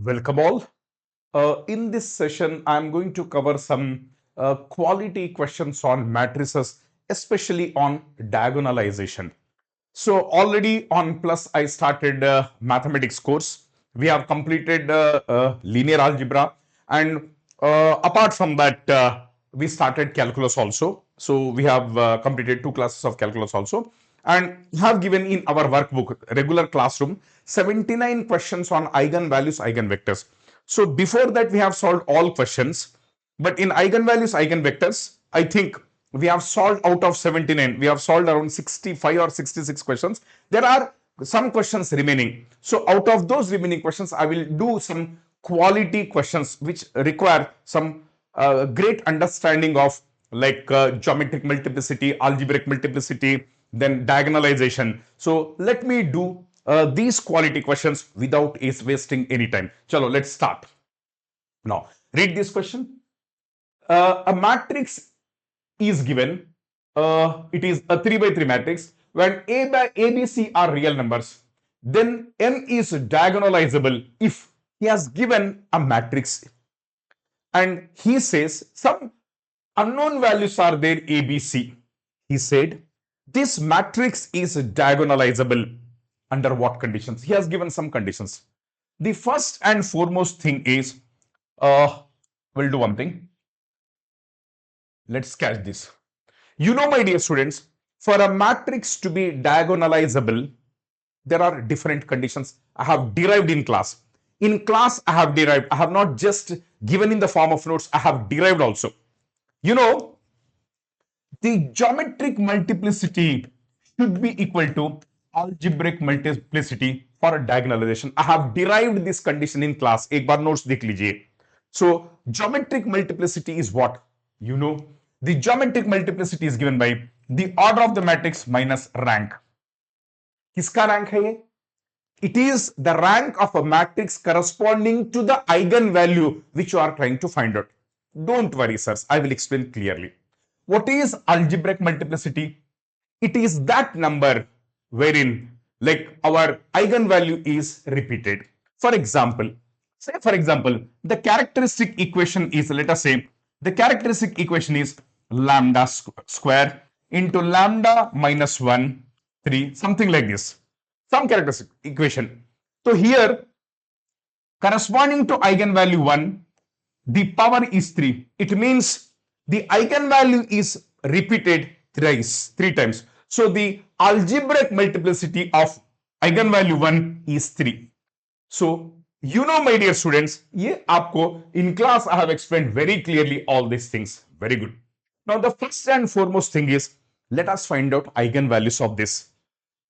Welcome all. In this session, I'm going to cover some quality questions on matrices, especially on diagonalization. So already on Plus, I started mathematics course. We have completed linear algebra, and apart from that, we started calculus also. So we have completed 2 classes of calculus also, and have given in our workbook, regular classroom, 79 questions on eigenvalues, eigenvectors. So before that, we have solved all questions, but in eigenvalues, eigenvectors, I think we have solved out of 79, we have solved around 65 or 66 questions. There are some questions remaining. So out of those remaining questions, I will do some quality questions which require some great understanding of like geometric multiplicity, algebraic multiplicity, then diagonalization. So let me do these quality questions without wasting any time. Chalo, let's start. Now, read this question. A matrix is given. It is a 3 by 3 matrix. When A, B, C are real numbers, then M is diagonalizable if he has given a matrix and he says some unknown values are there A, B, C. He said this matrix is diagonalizable under what conditions? He has given some conditions. The first and foremost thing is, we'll do one thing. Let's catch this. You know, my dear students, for a matrix to be diagonalizable, there are different conditions I have derived in class. In class, I have derived. I have not just given in the form of notes, I have derived also. You know, the geometric multiplicity should be equal to algebraic multiplicity for a diagonalization. I have derived this condition in class. एक बार notes देख लीजिए. So geometric multiplicity is what? You know, the geometric multiplicity is given by the order of the matrix minus rank. किसका rank है ये? It is the rank of a matrix corresponding to the eigenvalue which you are trying to find out. Don't worry, sirs. I will explain clearly. What is algebraic multiplicity? It is that number wherein like our eigenvalue is repeated. For example, the characteristic equation is, let us say, the characteristic equation is lambda square into lambda minus 1, 3, something like this. Some characteristic equation. So here, corresponding to eigenvalue 1, the power is 3. It means the eigenvalue is repeated three times. So the algebraic multiplicity of eigenvalue 1 is 3. So you know, my dear students, ye aapko in class I have explained very clearly all these things. Very good. Now the first and foremost thing is, let us find out eigenvalues of this.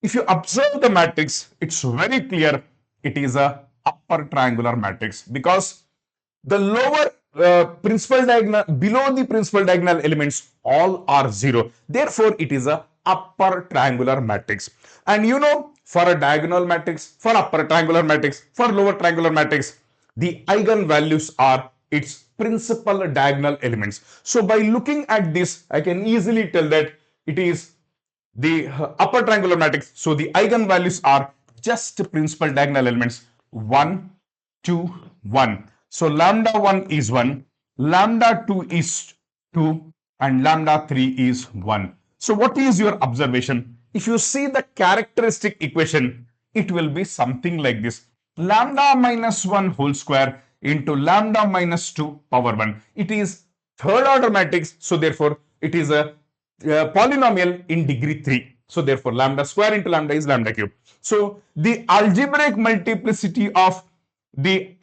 If you observe the matrix, it's very clear it is a upper triangular matrix because the lower principal diagonal, below the principal diagonal elements, all are 0. Therefore, it is a upper triangular matrix. And you know, for a diagonal matrix, for upper triangular matrix, for lower triangular matrix, the eigenvalues are its principal diagonal elements. So by looking at this, I can easily tell that it is the upper triangular matrix. So the eigenvalues are just principal diagonal elements 1, 2, 1. So lambda 1 is 1, lambda 2 is 2, and lambda 3 is 1. So what is your observation? If you see the characteristic equation, it will be something like this. Lambda minus 1 whole square into lambda minus 2 power 1. It is third order matrix. So therefore, it is a polynomial in degree 3. So therefore, lambda square into lambda is lambda cube. So the algebraic multiplicity of the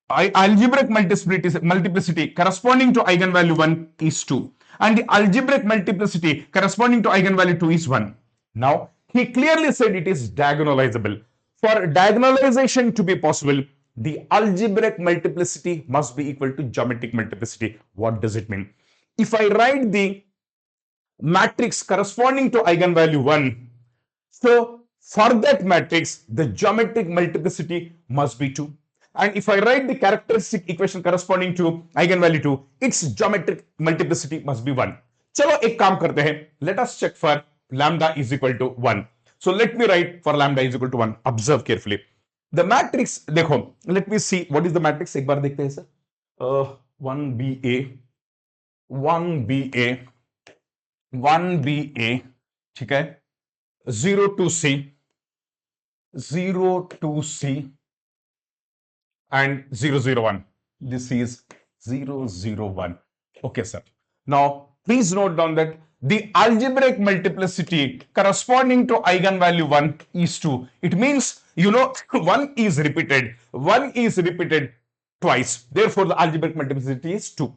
algebraic multiplicity corresponding to eigenvalue 1 is 2. And the algebraic multiplicity corresponding to eigenvalue 2 is 1. Now, he clearly said it is diagonalizable. For diagonalization to be possible, the algebraic multiplicity must be equal to geometric multiplicity. What does it mean? If I write the matrix corresponding to eigenvalue 1, so for that matrix, the geometric multiplicity must be 2. And if I write the characteristic equation corresponding to eigenvalue 2, its geometric multiplicity must be 1. Chalo ek kaam karte hain. Let us check for lambda is equal to 1. So let me write for lambda is equal to 1. Observe carefully. The matrix देखो, let me see what is the matrix, एक बार देखते हैं sir. 1BA 1BA 1BA, ठीक है, 02C 02C and 001. This is 001. Okay, sir. Now, please note down that the algebraic multiplicity corresponding to eigenvalue 1 is 2. It means, 1 is repeated. 1 is repeated twice. Therefore, the algebraic multiplicity is 2.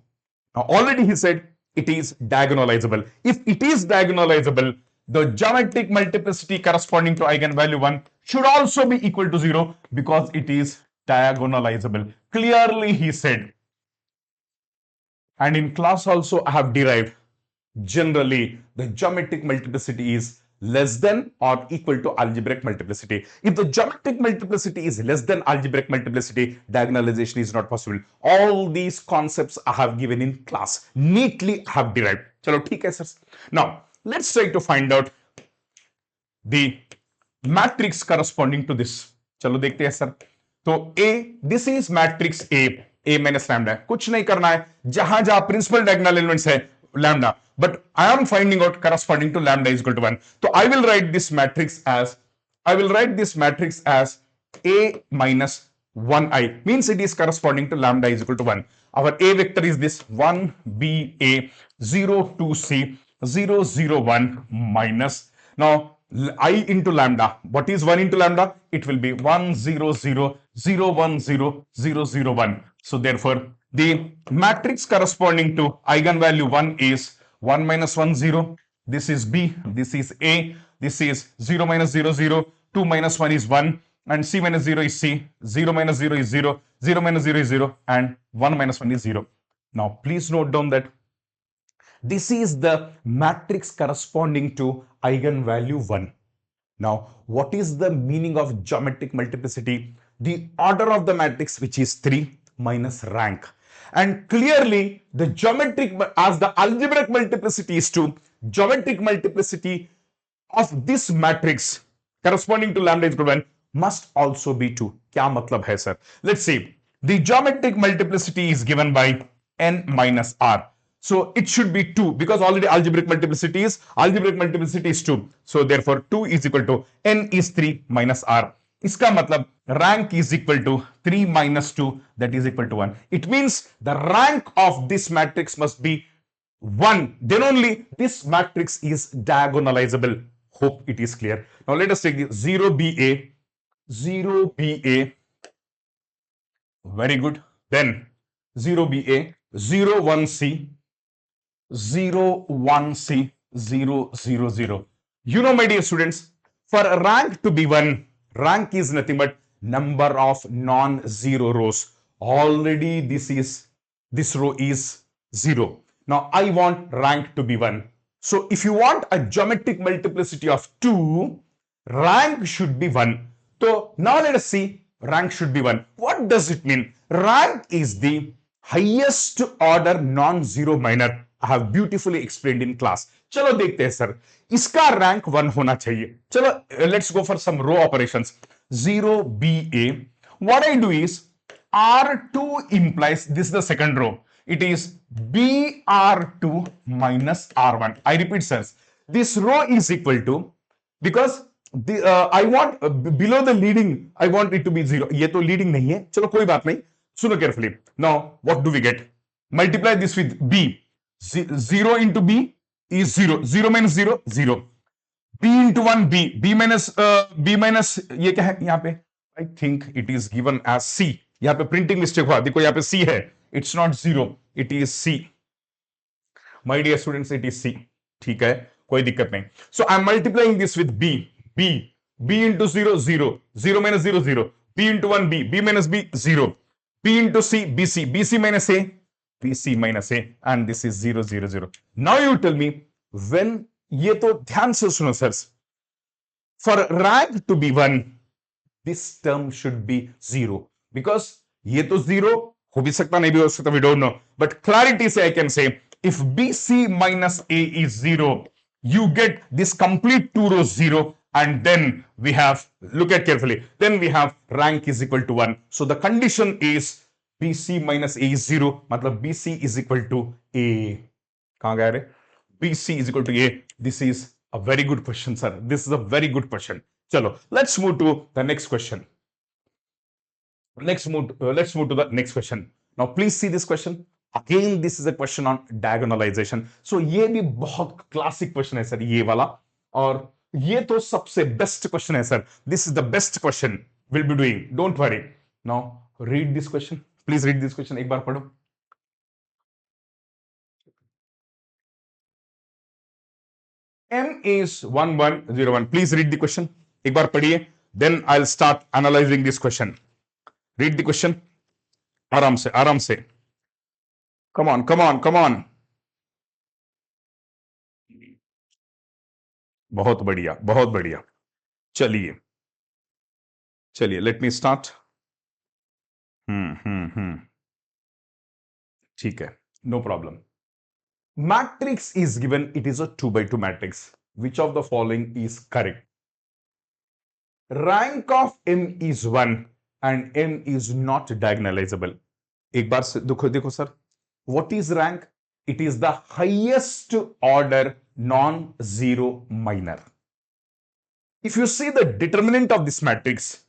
Now, already he said it is diagonalizable. If it is diagonalizable, the geometric multiplicity corresponding to eigenvalue 1 should also be equal to 0 because it is diagonalizable. Clearly he said. And in class also I have derived, generally the geometric multiplicity is less than or equal to algebraic multiplicity. If the geometric multiplicity is less than algebraic multiplicity, diagonalization is not possible. All these concepts I have given in class, neatly I have derived. Chalo, theek hai, sir. Now, let's try to find out the matrix corresponding to this. चलो देखते हैं sir. तो A, this is matrix A minus lambda. कुछ नहीं करना है, जहां जहां प्रिंसिपल डायगोनल एलिमेंट्स है lambda, but I am finding out corresponding to lambda is equal to 1. So I will write this matrix as A minus 1i, means it is corresponding to lambda is equal to 1. Our A vector is this 1BA 02C 001 minus, now I into lambda. What is 1 into lambda? It will be 100,010,001. So therefore, the matrix corresponding to eigenvalue 1 is 1 minus 1 0. This is B. This is A. This is 0 minus 0 0. 2 minus 1 is 1. And C minus 0 is C. 0 minus 0 is 0. 0 minus 0 is 0. And 1 minus 1 is 0. Now, please note down that this is the matrix corresponding to eigenvalue 1. Now, what is the meaning of geometric multiplicity? The order of the matrix, which is 3 minus rank. And clearly, the geometric, as the algebraic multiplicity is 2, geometric multiplicity of this matrix corresponding to lambda is equal to 1 must also be 2. Kya matlab hai, sir? Let's see. The geometric multiplicity is given by n minus r. So it should be 2 because already algebraic multiplicity is 2. So therefore 2 is equal to n is 3 minus r. Iska matlab rank is equal to 3 minus 2, that is equal to 1. It means the rank of this matrix must be 1. Then only this matrix is diagonalizable. Hope it is clear. Now let us take the 0BA. Very good. Then 0BA, 01C, 01C, 000. You know, my dear students, for a rank to be 1, rank is nothing but number of non-zero rows. Already this row is 0. Now I want rank to be 1. So if you want a geometric multiplicity of 2, rank should be 1. So now let us see, rank should be 1. What does it mean? Rank is the highest order non-zero minor. I have beautifully explained in class. चलो देखते हैं sir, इसका rank 1 होना चाहिए. चलो let's go for some row operations. 0BA. What I do is R2 implies, this is the second row. It is BR2 minus R1. I repeat, sirs. This row is equal to, because I want below the leading, I want it to be 0. ये तो leading नहीं है. चलो कोई बात नहीं. सुनो carefully. Now what do we get? Multiply this with B. 0 into B is 0. 0 minus 0, 0. B into 1, B. B minus ये क्या है यहाँ पे? I think it is given as C. यहाँ पे printing mistake हुआ. देखो यहाँ पे C है. It's not 0. It is C. My dear students, it is C. ठीक है, कोई दिक्कत नहीं. So I'm multiplying this with B. B into 0, 0. 0 minus 0, 0. B into 1, B. B minus B, 0. B into C, BC. BC minus A, BC minus A. And this is 0, 0, 0. Now you tell me, when, ये तो ध्यान से सुनो sirs. For rank to be 1, this term should be 0. Because ये तो 0, हो भी सकता नहीं भी हो सकता, we don't know. But clarity say I can say, if BC minus A is 0, you get this complete 2 rows 0, and then we have, look at carefully, then we have rank is equal to 1. So the condition is BC minus A is 0, matlab BC is equal to A. Kahan gaya re? BC is equal to A. This is a very good question, sir. This is a very good question. Chalo, let's move to the next question. Let's move to the next question. Now, please see this question. Again, this is a question on diagonalization. So, ये भी बहुत classic question है sir, ये वाला. और ये तो सबसे best question है sir. This is the best question we'll be doing. Don't worry. Now, read this question. Please read this question. एक बार पढ़ो. M is 1101. Please read the question. एक बार पढ़िए. Then I'll start analyzing this question. Read the question. आराम से, आराम से. Come on, come on, come on. बहुत बढ़िया, बहुत बढ़िया. चलिए, चलिए. Let me start. ठीक है. No problem. Matrix is given. It is a 2 by 2 matrix. Which of the following is correct? Rank of M is 1 and M is not diagonalizable. एक बार देखो sir. What is rank? It is the highest order non-zero minor. If you see the determinant of this matrix,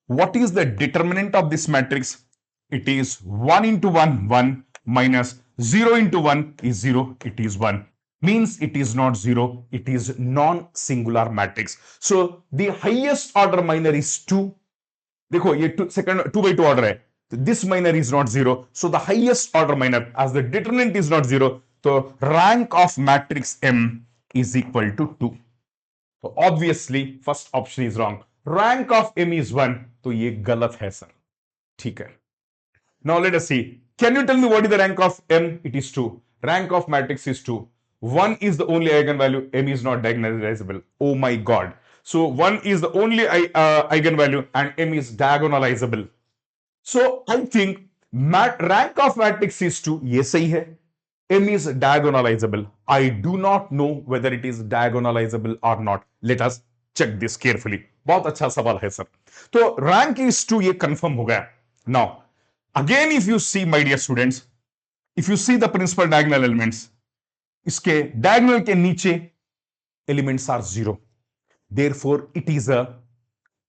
what is the determinant of this matrix? It is 1 into 1, 1 minus 0 into 1 is 0, it is 1. Means it is not 0, it is non-singular matrix. So the highest order minor is 2. देखो ये second 2 by 2 order है. This minor is not 0. So the highest order minor, as the determinant is not 0, so rank of matrix M is equal to 2. So obviously first option is wrong. Rank of M is 1. तो ये गलत है sir. ठीक है. Now let us see. Can you tell me what is the rank of M? It is 2. Rank of matrix is 2. 1 is the only eigenvalue. M is not diagonalizable. Oh my God. So 1 is the only eigenvalue and M is diagonalizable. So I think rank of matrix is 2. ये सही है. M is diagonalizable. I do not know whether it is diagonalizable or not. Let us check this carefully. बहुत अच्छा सवाल है sir. तो rank is 2 ये confirm हो गया. Now again if you see my dear students, if you see the principal diagonal elements, इसके diagonal के नीचे elements are 0. Therefore it is a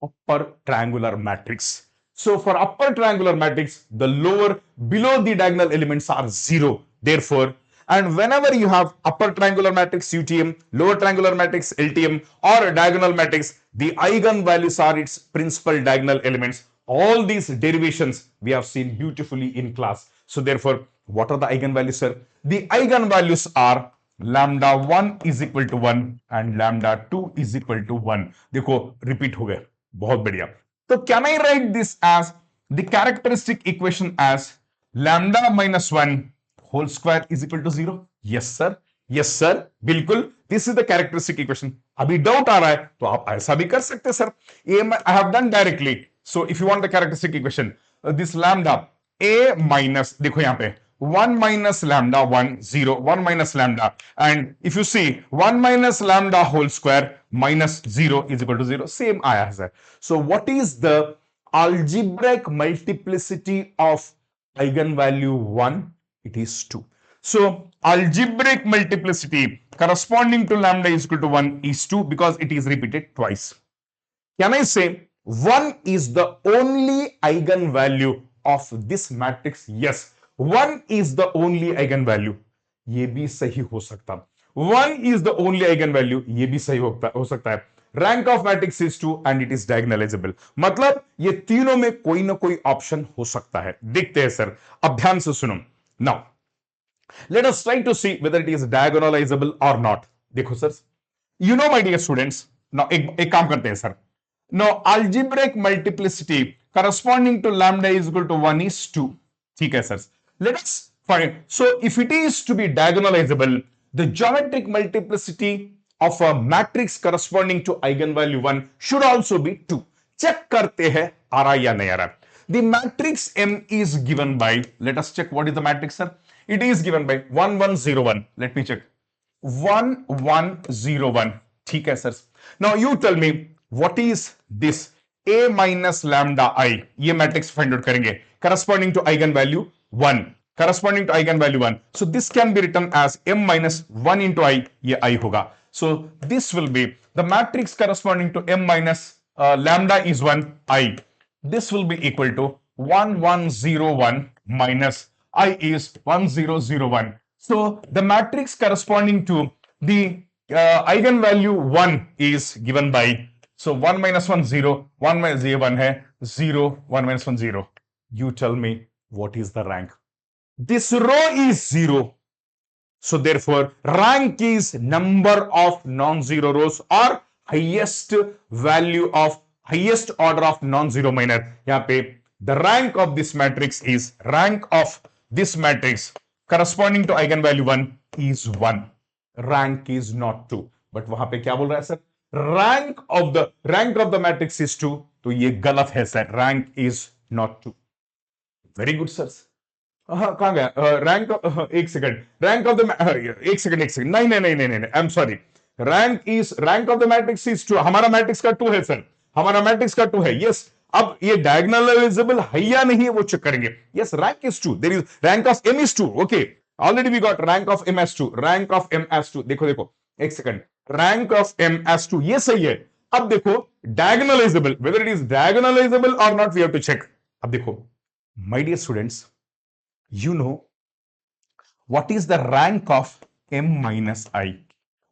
upper triangular matrix. So for upper triangular matrix, the lower below the diagonal elements are 0. Therefore, and whenever you have upper triangular matrix UTM, lower triangular matrix LTM, or diagonal matrix, the eigenvalues are its principal diagonal elements. All these derivations we have seen beautifully in class. So therefore, what are the eigenvalues, sir? The eigenvalues are lambda 1 is equal to 1 and lambda 2 is equal to 1. देखो repeat हो गए. बहुत बढ़िया. So can I write this as the characteristic equation as lambda minus 1 whole square is equal to 0? Yes sir. Yes sir. बिल्कुल. This is the characteristic equation. अभी doubt आ रहा है तो आप ऐसा भी कर सकते हैं sir. I have done directly. So if you want the characteristic equation, this lambda a minus, देखो यहाँ पे 1 minus lambda 1 0 1 minus lambda, and if you see 1 minus lambda whole square minus 0 is equal to 0, same आया है sir. So what is the algebraic multiplicity of eigenvalue 1? It is 2. So algebraic multiplicity corresponding to lambda is equal to 1 is 2 because it is repeated twice. Can I say 1 is the only eigenvalue of this matrix? Yes, 1 is the only eigenvalue. ये भी सही हो सकता. 1 is the only eigenvalue. ये भी सही हो सकता है. Rank of matrix is 2 and it is diagonalizable. मतलब ये तीनों में कोई ना कोई ऑप्शन हो सकता है. देखते हैं सर. अब ध्यान से सुनो. Now, let us try to see whether it is diagonalizable or not. देखो sir. You know my dear students. Now एक काम करते हैं sir. Now algebraic multiplicity corresponding to lambda is equal to 1 is 2. ठीक है sir. Let us find. So if it is to be diagonalizable, the geometric multiplicity of a matrix corresponding to eigenvalue 1 should also be 2. Check करते हैं आ रहा या नहीं आ रहा. The matrix M is given by, let us check what is the matrix, sir. It is given by 1101. Let me check. 1101. ठीक है sir. Now you tell me what is this a minus lambda I, ये matrix find out करेंगे corresponding to eigenvalue 1, corresponding to eigenvalue 1. So this can be written as m minus 1 into I, ये I होगा. So this will be the matrix corresponding to m minus lambda is 1 I. This will be equal to 1101 minus I is 1001. So the matrix corresponding to the eigenvalue 1 is given by, so 1 minus 1 0, 1 minus 1 है 0, 1 minus 1 0. You tell me what is the rank. This row is 0. So therefore rank is number of non-zero rows or highest value of highest order of non-zero minor. यहाँ पे the rank of this matrix is, rank of this matrix corresponding to eigenvalue 1 is 1. Rank is not 2. But वहां पे क्या बोल रहा है sir, rank of the matrix is 2. तो ये गलत है sir, rank is not 2. Very good sir. कहां गया रैंक, एक सेकंड, रैंक ऑफ द, एक सेकंड, नहीं, I am sorry, rank of the matrix is 2. हमारा मैट्रिक्स का 2 है सर, हमारा मैट्रिक्स का 2 है. यस, अब ये डायगोनलाइजेबल है या नहीं है वो चेक करेंगे. Yes, rank is 2, there is rank of m is 2. Okay, already we got rank of m as 2, rank of m as 2. देखो, एक second, rank of m as 2, ये सही है. अब देखो diagonalizable, whether it is diagonalizable और not, we have to check. अब देखो my dear students, you know what is the rank of m minus I?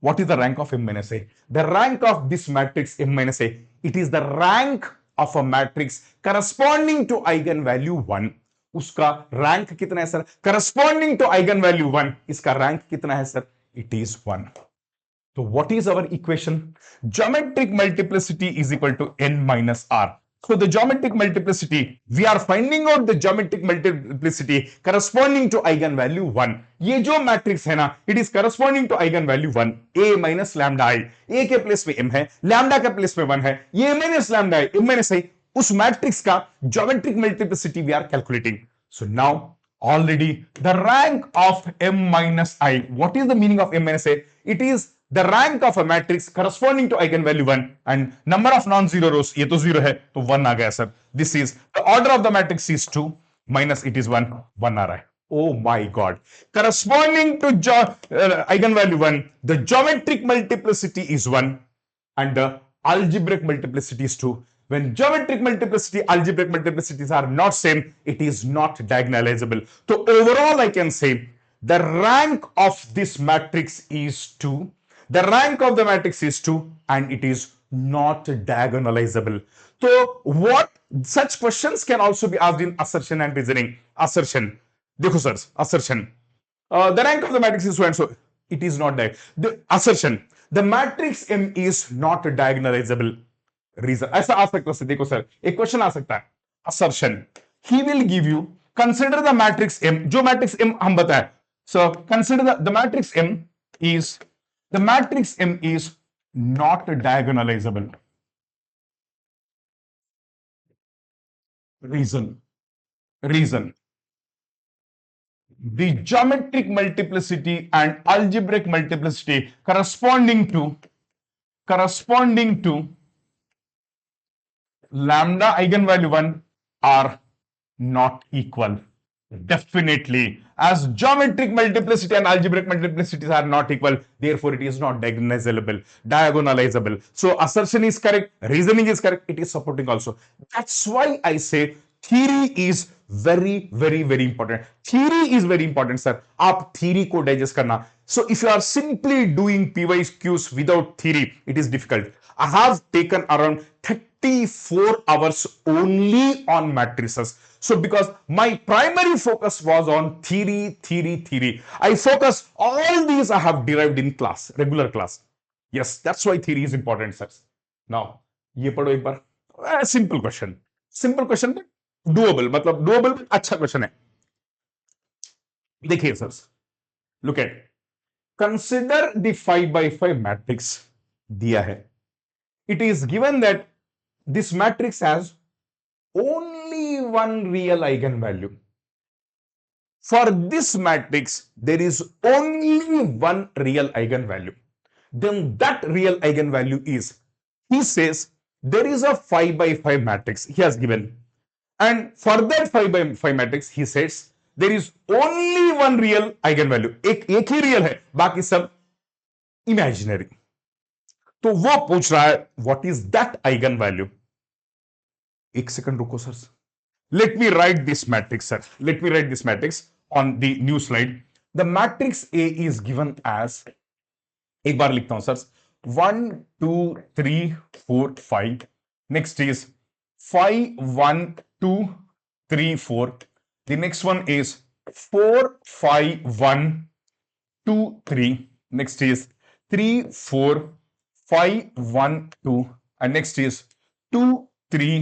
What is the rank of m minus A? The rank of this matrix m minus A, it is the rank of a matrix corresponding to eigenvalue 1. उसका rank कितना है sir, corresponding to eigenvalue 1, इसका rank कितना है sir, it is 1. So what is our equation? Geometric multiplicity is equal to n minus r. So the geometric multiplicity, we are finding out the geometric multiplicity corresponding to eigenvalue 1. ये जो matrix है ना, it is corresponding to eigenvalue 1, a minus lambda I. a के place में m है, lambda के place में 1 है, ये minus lambda I, m minus I, उस मैट्रिक्स का geometric multiplicity we are calculating. So now already the rank of m minus I, what is the meaning of m minus I? It is the rank of a matrix corresponding to eigenvalue 1 and number of non-zero rows, ये तो 0 है तो 1 आ गया sir. This is the order of the matrix is 2 minus it is 1 आ रहा है. Oh my god, corresponding to eigenvalue 1, the geometric multiplicity is 1 and the algebraic multiplicity is 2. When geometric multiplicity, algebraic multiplicities are not same, it is not diagonalizable. So overall I can say the rank of this matrix is 2. The rank of the matrix is 2 and it is not diagonalizable. So what such questions can also be asked in assertion and reasoning. Assertion, देखो sir, assertion, the rank of the matrix is so and so, it is not the assertion, the matrix M is not diagonalizable. Reason, ऐसा आ सकता है, देखो sir एक question आ सकता है. assertion, he will give you, consider the matrix M, जो matrix M हम बताए, so consider the matrix M is, the matrix M is not diagonalizable. Reason, the geometric multiplicity and algebraic multiplicity corresponding to lambda eigenvalue 1 are not equal. Definitely, as geometric multiplicity and algebraic multiplicities are not equal, therefore it is not diagonalizable. So assertion is correct, reasoning is correct, it is supporting also. That's why I say theory is very important. Theory is very important sir. आप theory को digest करना. So if you are simply doing PYQs without theory, it is difficult. I have taken around 34 hours only on matrices. So because my primary focus was on theory, I focus all these I have derived in class, regular class. Yes, that's why theory is important, sir. Now, ये पढ़ो एक बार. Simple question but doable. मतलब doable, अच्छा question है. देखिए sir, look at, consider the 5 by 5 matrix दिया है. It is given that this matrix has only one real eigenvalue. For this matrix, there is only one real eigenvalue. Then that real eigenvalue is he says there is a 5 by 5 matrix he has given, and for that 5 by 5 matrix he says there is only one real eigenvalue, एक ही real है, बाकी सब imaginary. तो वो पूछ रहा है what is that eigen value. एक सेकंड रुको sir, let me write this matrix sir, let me write this matrix on the new slide. The matrix A is given as, एक बार लिखता हूं sir, 1 2 3 4 5. Next is 5 1 2 3 4. The next one is 4 5 1 2 3. Next is 3 4 5 1 2, and next is 2 3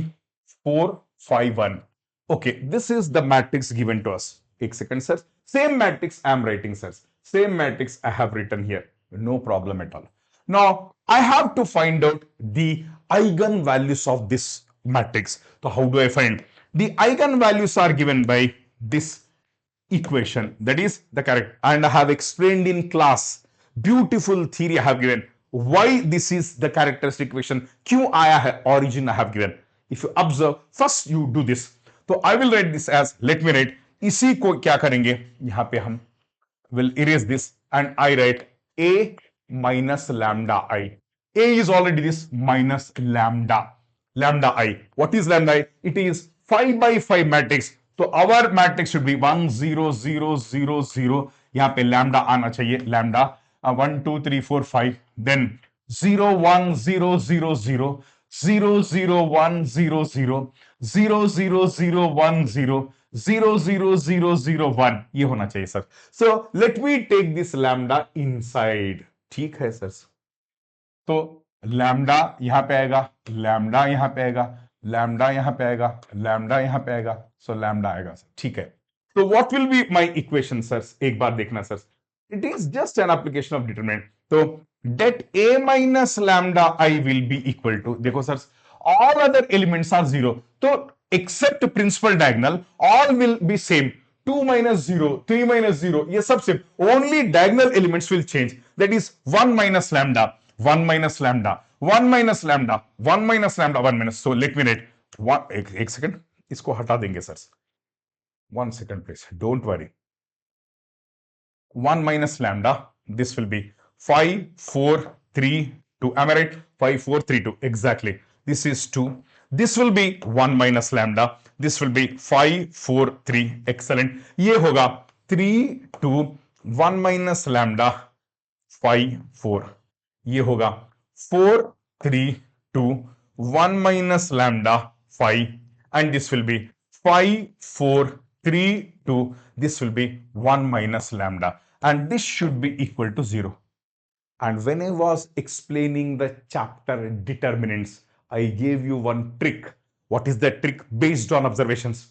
4 5 1. Okay, this is the matrix given to us. Ek second sir, same matrix I am writing sir, same matrix I have written here, no problem at all. Now I have to find out the eigenvalues of this matrix. So how do I find? The eigenvalues are given by this equation, that is the correct, and I have explained in class, beautiful theory I have given why this is the characteristic equation, क्यों आया है, origin I have given. If you observe, first you do this. तो I will write this as, let me write, इसी को क्या करेंगे, यहां पे हम will erase this and I write a minus lambda I. A is already this minus lambda I. What is lambda I? It is 5 by 5 matrix. तो our matrix should be 1 0 0 0 0. यहां पे lambda आना चाहिए, lambda 1 2 3 4 5, then 0 1 0 0 0 0 0 1 0 0 0 0 0 1 0 0 0 0 0 1, ये होना चाहिए sir. So let me take this lambda inside. ठीक है सर. तो lambda यहां पे आएगा, lambda यहां पे आएगा, lambda यहां पे आएगा, lambda यहां पे आएगा, so lambda आएगा सर. ठीक है. तो what will be my equation sir, एक बार देखना sir. It is just an application of determinant. So that a minus lambda I will be equal to, देखो sir, all other elements are 0. तो except principal diagonal, all will be same. 2 minus 0, 3 minus 0, ये सब same. Only diagonal elements will change. That is 1 minus lambda, 1 minus lambda, 1 minus lambda, 1 minus lambda, 1 minus. So let me write one. एक second, इसको हटा देंगे sir. 1 second please, don't worry. 1 minus lambda, this will be 5 4 3 2. Am I right? 5 4 3 2, exactly. This is 2. This will be 1 minus lambda, this will be 5 4 3. Excellent. ये होगा 3 2 1 minus lambda 5 4. ये होगा 4 3 2 1 minus lambda 5, and this will be 5 4 3 2. This will be 1 minus lambda, and this should be equal to 0. And when I was explaining the chapter determinants, I gave you one trick. What is that trick? Based on observations,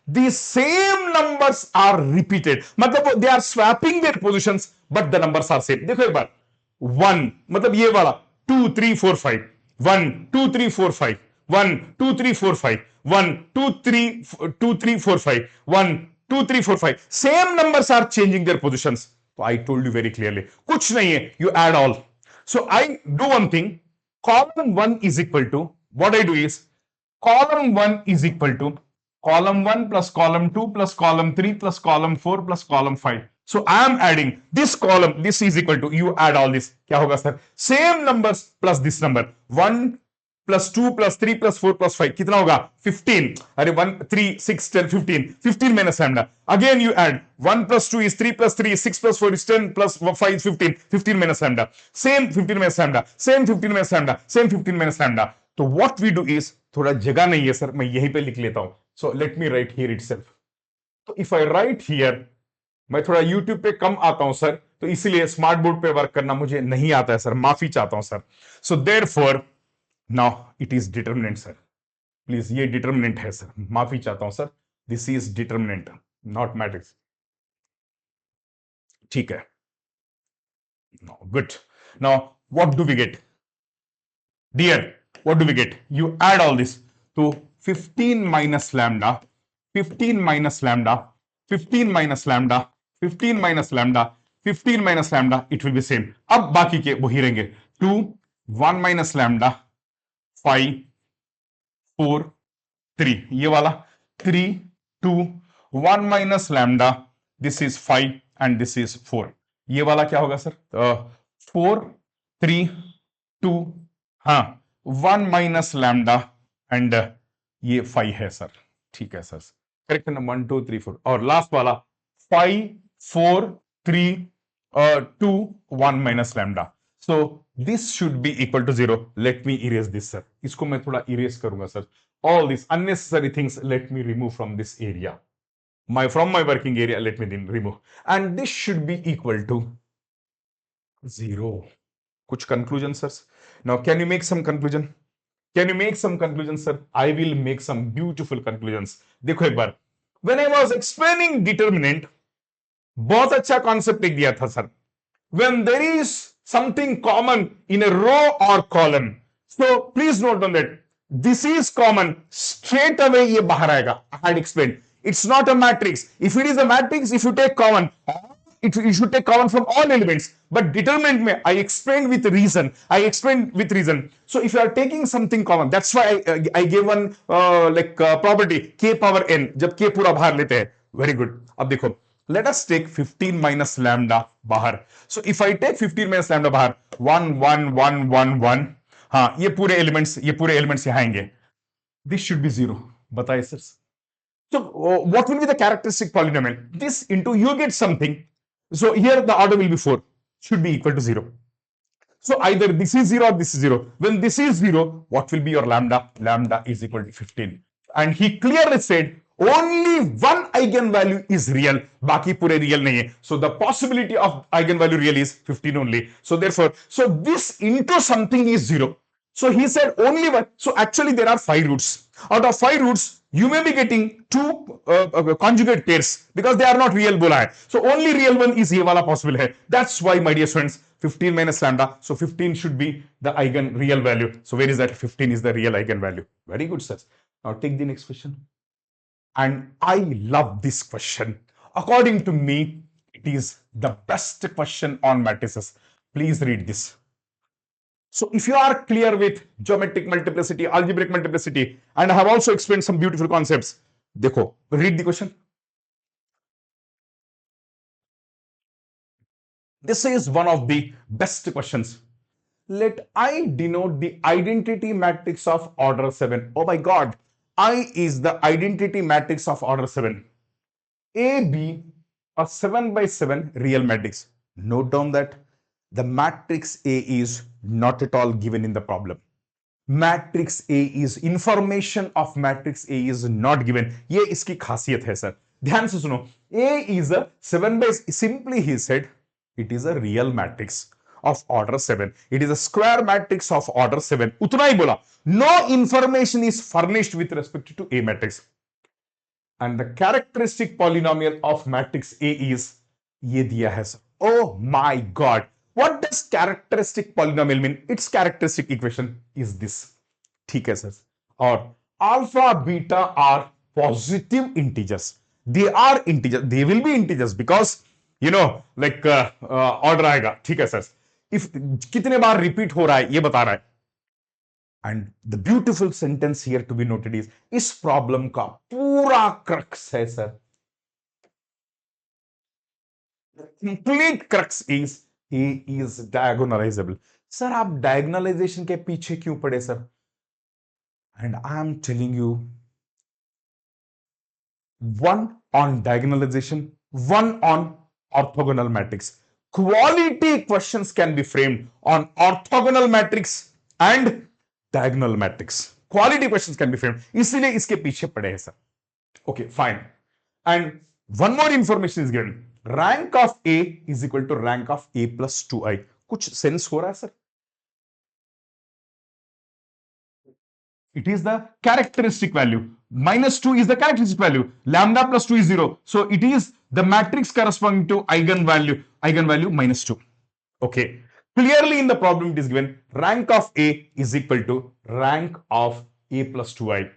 the same numbers are repeated. मतलब they are swapping their positions, but the numbers are same. देखो एक बार, 1 मतलब ये वाला 2 3 4 5, 1 2 3 4 5, 1 2 3 4 5, 1 2 3 4 5, 1 2 3 4 5. Same numbers are changing their positions. So I told you very clearly, कुछ नहीं है, you add all. So I do one thing, column 1 is equal to, what I do is, column 1 is equal to column 1 plus column 2 plus column 3 plus column 4 plus column 5. So I am adding this column, this is equal to, you add all this. क्या होगा sir? Same numbers plus this number, 1 plus 2 plus 3 plus 4 plus 5, कितना होगा? 15. अरे 1 3 6 10 15, 15 minus lambda. Again you add 1 plus 2 is 3 plus 3 is 6 plus 4 is 10 plus 5 is 15, 15 minus lambda. Same 15 minus lambda, same 15 minus lambda, same 15 minus lambda. तो what we do is, थोड़ा जगह नहीं है sir, मैं यहीं पे लिख लेता हूं. So let me write here itself. तो if I write here, मैं थोड़ा YouTube पे कम आता हूं सर, तो इसीलिए स्मार्ट बोर्ड पे वर्क करना मुझे नहीं आता है सर, माफी चाहता हूं sir. So therefore now it is determinant sir. Please ये डिटर्मिनेंट है सर, माफी चाहता हूं sir, this is determinant not matrix. ठीक है, good. Now what do we get dear, what do we get? You add all this. तो 15 minus lambda, 15 minus lambda, 15 minus lambda, 15 minus lambda, 15 minus lambda, it will be same. अब बाकी के वही रहेंगे. 2 1 minus lambda, 5 4 3, ये वाला 3 2 1 minus lambda, this is 5 and this is 4, ये वाला क्या होगा सर? 4 3 2, हाँ 1 माइनस लैम्डा एंड ये 5 है सर, ठीक है सर, करेक्ट ना? 1 2 3 4, और लास्ट वाला 5 4 3 2 1 minus lambda, so this should be equal to 0. Let me erase this sir, इसको मैं थोड़ा इरेज करूंगा sir. All these unnecessary things let me remove from this area, from my working area, let me then remove, and this should be equal to 0. Kuch conclusion sir? Now can you make some conclusion? Can you make some conclusion sir? I will make some beautiful conclusions. देखो एक बार, when I was explaining determinant, बहुत अच्छा concept एक दिया था sir. When there is something common in a row or column, so please note on that this is common, straight away ये बाहर आएगा. I had explained it's not a matrix. If it is a matrix, if you take common, you should take common from all elements, but determinant में I explained with reason. So if you are taking something common, that's why I gave one property k power n, जब k पूरा बाहर लेते हैं. Very good. अब देखो, let us take 15 minus lambda बाहर. So if I take 15 minus lambda बाहर, 1 1 1 1 1, हाँ ये पूरे एलिमेंट्स यहाँ आएंगे. This should B 0. बताइए sir. So what will be the characteristic polynomial? This into you get something. So here the order will be 4, should be equal to 0. So either this is 0 or this is 0. When this is 0, what will be your lambda? Lambda is equal to 15. And he clearly said only one eigenvalue is real, बाकी पूरे real नहीं है. So the possibility of eigenvalue real is 15 only. So therefore, so this into something is 0. So he said only one. So actually there are 5 roots. Out of 5 roots, you may be getting 2 conjugate pairs because they are not real बोला है. So only real one is ये वाला possible है. That's why my dear students, 15 minus lambda. So 15 should be the eigen real value. So where is that? 15 is the real eigenvalue. Very good, sir. Now take the next question. And I love this question. According to me, it is the best question on matrices. Please read this. So if you are clear with geometric multiplicity, algebraic multiplicity, and I have also explained some beautiful concepts, देखो, read the question. This is one of the best questions. Let I denote the identity matrix of order 7. Oh my God, I is the identity matrix of order 7. A be a 7 by 7 real matrix. Note down that the matrix A is not at all given in the problem. Matrix A is information of matrix A is not given. ये इसकी खासियत है sir. ध्यान से सुनो. A is a 7 by, simply he said it is a real matrix of order 7. It is a square matrix of order 7. उतना ही बोला. No information is furnished with respect to A matrix. And the characteristic polynomial of matrix A is ये दिया है sir. Oh my God. What does characteristic polynomial mean? Its characteristic equation is this. ठीक है sir. और alpha, beta are positive integers. They are integers. They will be integers because you know like order आएगा. ठीक है sir. If कितने बार repeat हो रहा है ये बता रहा है. And the beautiful sentence here to be noted is इस problem का पूरा crux है sir. The complete crux is A is diagonalizable. Sir आप diagonalization के पीछे क्यों पड़े sir? And I am telling you, one on diagonalization, one on orthogonal matrix. Quality questions can be framed on orthogonal matrix and diagonal matrix. Quality questions can be framed. इसलिए इसके पीछे पड़े हैं sir. Okay, fine. And one more information is given. Rank of A is equal to rank of A plus 2i. कुछ sense हो रहा है sir? It is the characteristic value. Minus 2 is the characteristic value. Lambda plus 2 is 0. So it is the matrix corresponding to eigenvalue minus 2. Okay. Clearly in the problem it is given rank of A is equal to rank of A plus 2i.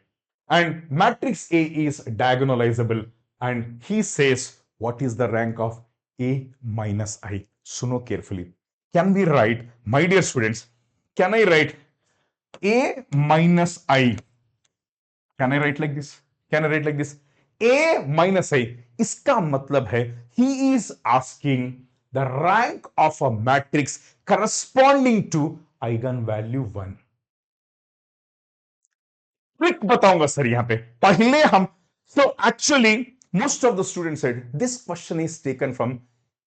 And matrix A is diagonalizable. And he says, what is the rank of A minus I? Suno carefully. Can we write, my dear students, can I write a minus I. Can I write like this? Can I write like this? A minus I. इसका मतलब है he is asking the rank of a matrix corresponding to eigenvalue 1. Trick बताऊंगा sir यहां पे पहले हम. So actually most of the students said this question is taken from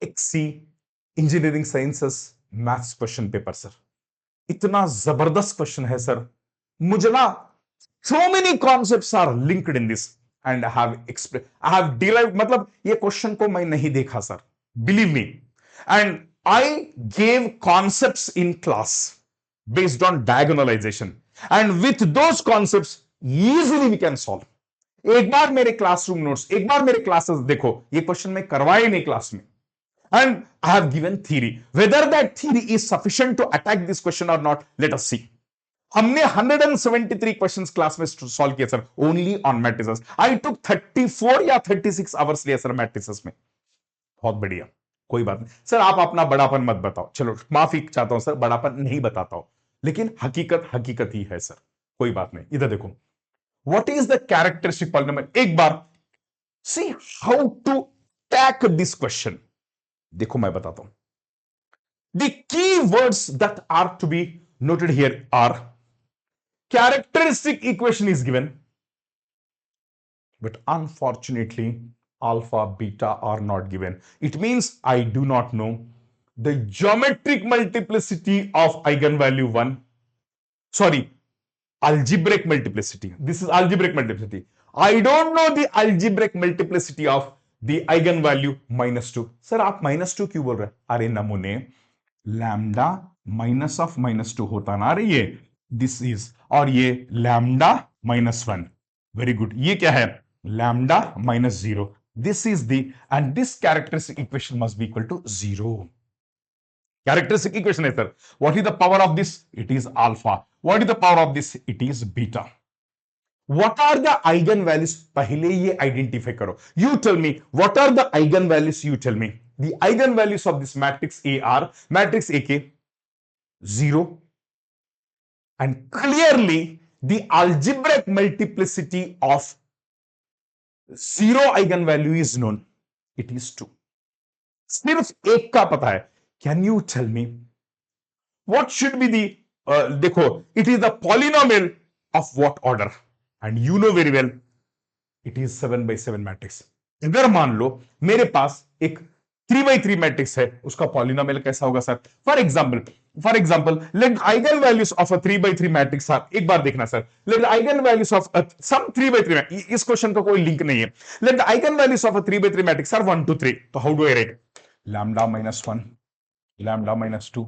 XC engineering sciences maths question paper sir. इतना जबरदस्त question है sir. मुझे ना so many concepts are linked in this and I have derived. मतलब ये question को मैं नहीं देखा sir, believe me, and I gave concepts in class based on diagonalization and with those concepts easily we can solve. एक बार मेरे classroom notes, एक बार मेरे क्लासेस देखो, ये क्वेश्चन मैं करवाए नहीं क्लास में. And I have given theory. Whether that theory is sufficient to attack this question or not, let us see. हमने 173 क्वेश्चंस क्लास में सॉल्व किए सर, ओनली ऑन मैट्रिसेस. आई टुक 34 या 36 आवर्स लिए सर मैट्रिसेस में. बहुत बढ़िया, कोई बात नहीं सर. आप अपना बड़ापन मत बताओ, चलो माफी चाहता हूं सर, बड़ापन नहीं बताता हूं, लेकिन हकीकत हकीकत ही है सर, कोई बात नहीं. इधर देखो, what is the characteristic polynomial. एक बार see how to tackle this question. देखो मैं बताता हूं. The key words that are to be noted here are characteristic equation is given, but unfortunately alpha beta are not given. It means I do not know the geometric multiplicity of eigenvalue 1. Sorry, algebraic multiplicity. This is algebraic multiplicity. I don't know the algebraic multiplicity of the eigenvalue -2. Sir, आप -2 क्यों बोल रहे हैं? अरे नमूने, lambda minus of -2 होता ना रे ये, दिस इज, और ये लैम्डा -1. Very good. ये क्या है? Lambda -0. This is the, and this characteristic equation must be equal to 0. Characteristic equation है sir. What is the power of this? It is alpha. What is the power of this? It is beta. What are the eigenvalues? पहले ये identify करो. You tell me, what are the eigenvalues? You tell me. The eigenvalues of this matrix A are matrix AK 0, and clearly the algebraic multiplicity of 0 eigenvalue is known. It is 2. सिर्फ एक का पता है. Can you tell me what should be the देखो, it is the polynomial of what order? And you know very well it is 7/7 matrix. अगर मान लो मेरे पास एक 3/3 मैट्रिक्स है, उसका पॉलिनोमियल कैसा होगा sir? For example let eigen values of a 3/3 matrix are, एक बार देखना sir, let eigen values of some 3/3. इस क्वेश्चन का कोई लिंक नहीं है. Let eigen values of a 3/3 matrix are 1 2 3. तो how do I write? Lambda -1, lambda -2,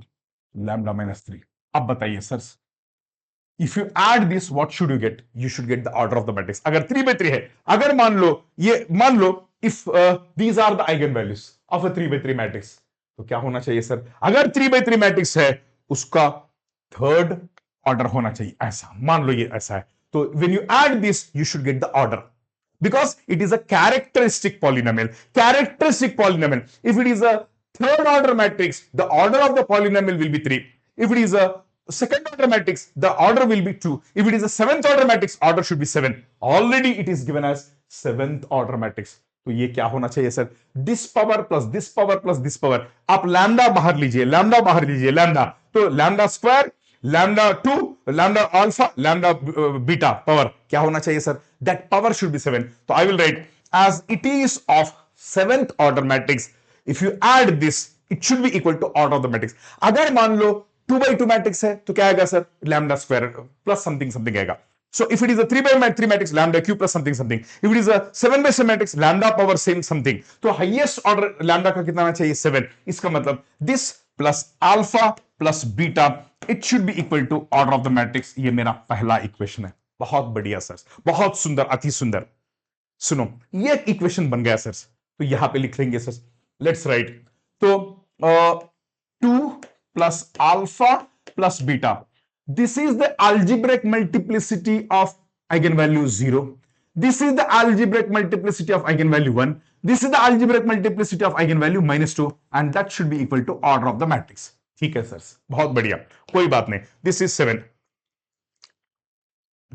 lambda -3. अब बताइए sir, if you add this, what should you get? You should get the order of the matrix. अगर 3/3 है, अगर मान लो if these are the eigenvalues of a 3/3 matrix, तो क्या होना चाहिए सर? अगर 3/3 मैट्रिक्स है, उसका थर्ड ऑर्डर होना चाहिए. ऐसा मान लो ये ऐसा है, तो when you add this, you should get the order, because it is a characteristic polynomial. Characteristic polynomial. If it is a third order matrix, the order of the polynomial will be 3. If it is a second order matrix, the order will be 2. If it is a seventh order matrix, order should be 7. Already it is given as seventh order matrix. तो ये क्या होना चाहिए sir? This power plus this power plus this power. आप lambda बाहर लीजिए, lambda बाहर लीजिए, लैम्डा, तो lambda square, lambda 2, lambda alpha, lambda beta power क्या होना चाहिए sir? That power should be 7. तो I will write as it is of seventh order matrix. If you add this, it should be equal to order of the matrix. अगर मान लो 2/2 matrix है, तो क्या आएगा sir? Lambda square plus something something आएगा. So if it is a 3/3 matrix, lambda q plus something something. If it is a 7/7 matrix, lambda power same something. तो highest order lambda का कितना आना चाहिए? 7. इसका मतलब this plus alpha plus beta, it should be equal to order of the matrix. ये मेरा पहला इक्वेशन है. बहुत बढ़िया सर, बहुत सुंदर, अति सुंदर. सुनो, ये इक्वेशन बन गया सर, तो यहां पे लिख लेंगे सर. Let's write. तो 2 plus alpha plus beta. This is the algebraic multiplicity of eigenvalue 0. This is the algebraic multiplicity of eigenvalue 1. This is the algebraic multiplicity of eigenvalue -2, and that should be equal to order of the matrix. ठीक है sir, बहुत बढ़िया, कोई बात नहीं. This is 7.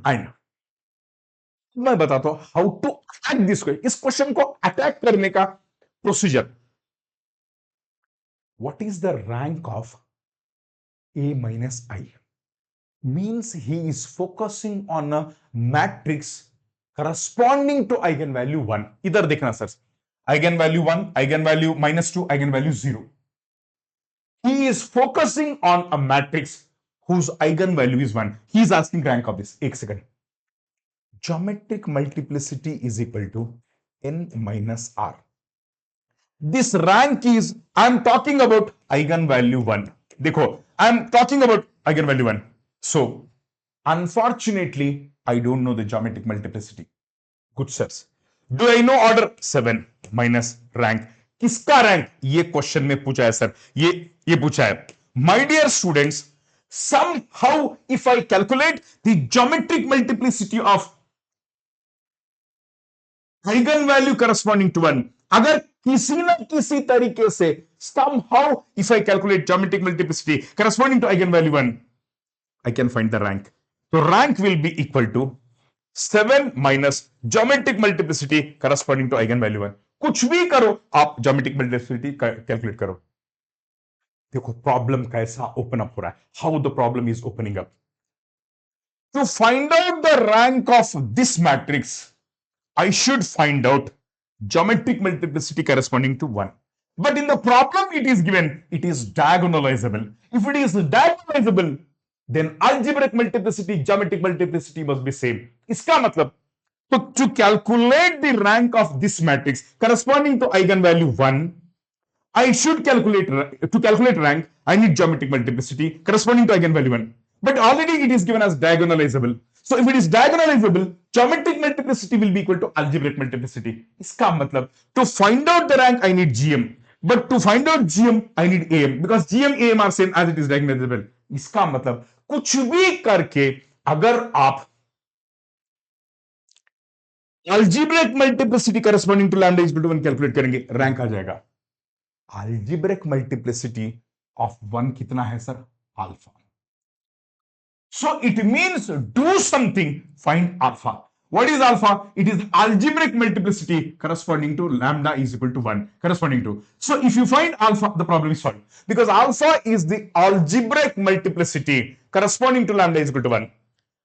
And मैं बताता हूं how to attack this question, इस क्वेश्चन को अटैक करने का procedure. What is the rank of a minus I? Means he is focusing on a matrix corresponding to eigenvalue 1. इधर देखना sir, eigenvalue 1, eigenvalue minus 2, eigenvalue 0. He is focusing on a matrix whose eigenvalue is 1. He is asking rank of this. एक second. Geometric multiplicity is equal to n minus r. This rank is, I am talking about eigenvalue 1. देखो, I am talking about eigenvalue 1. So, unfortunately, I don't know the geometric multiplicity. Good sirs. Do I know order 7 minus rank? किसका rank ये question में पूछा है sir, ये पूछा है. My dear students, somehow if I calculate the geometric multiplicity of eigenvalue corresponding to 1, अगर किसी न किसी तरीके से somehow if I calculate geometric multiplicity corresponding to eigenvalue 1, I can find the rank. So rank will be equal to 7 minus geometric multiplicity corresponding to eigenvalue 1. कुछ भी करो आप geometric multiplicity कैलकुलेट करो. देखो प्रॉब्लम कैसा ओपन अप हो रहा है, how the problem is opening up. To find out the rank of this matrix I should find out geometric multiplicity corresponding to 1. But in the problem it is given, it is diagonalizable. If it is diagonalizable, then algebraic multiplicity, geometric multiplicity must be same. इसका मतलब, so to calculate the rank of this matrix corresponding to eigenvalue 1, I should calculate, to calculate rank, I need geometric multiplicity corresponding to eigenvalue 1. But already it is given as diagonalizable. So if it is diagonalizable, geometric multiplicity will be equal to algebraic multiplicity. इसका मतलब, to find out the rank I need GM, but to find out GM I need AM, because GM AM are same as it is diagonalizable. इसका मतलब कुछ भी करके अगर आप algebraic multiplicity corresponding to lambda is equal to 1 calculate करेंगे, rank आ जाएगा. algebraic multiplicity of 1 कितना है sir, alpha. So it means do something, find alpha. What is alpha? It is the algebraic multiplicity corresponding to lambda is equal to 1, corresponding to. So if you find alpha, the problem is solved, because alpha is the algebraic multiplicity corresponding to lambda is equal to 1.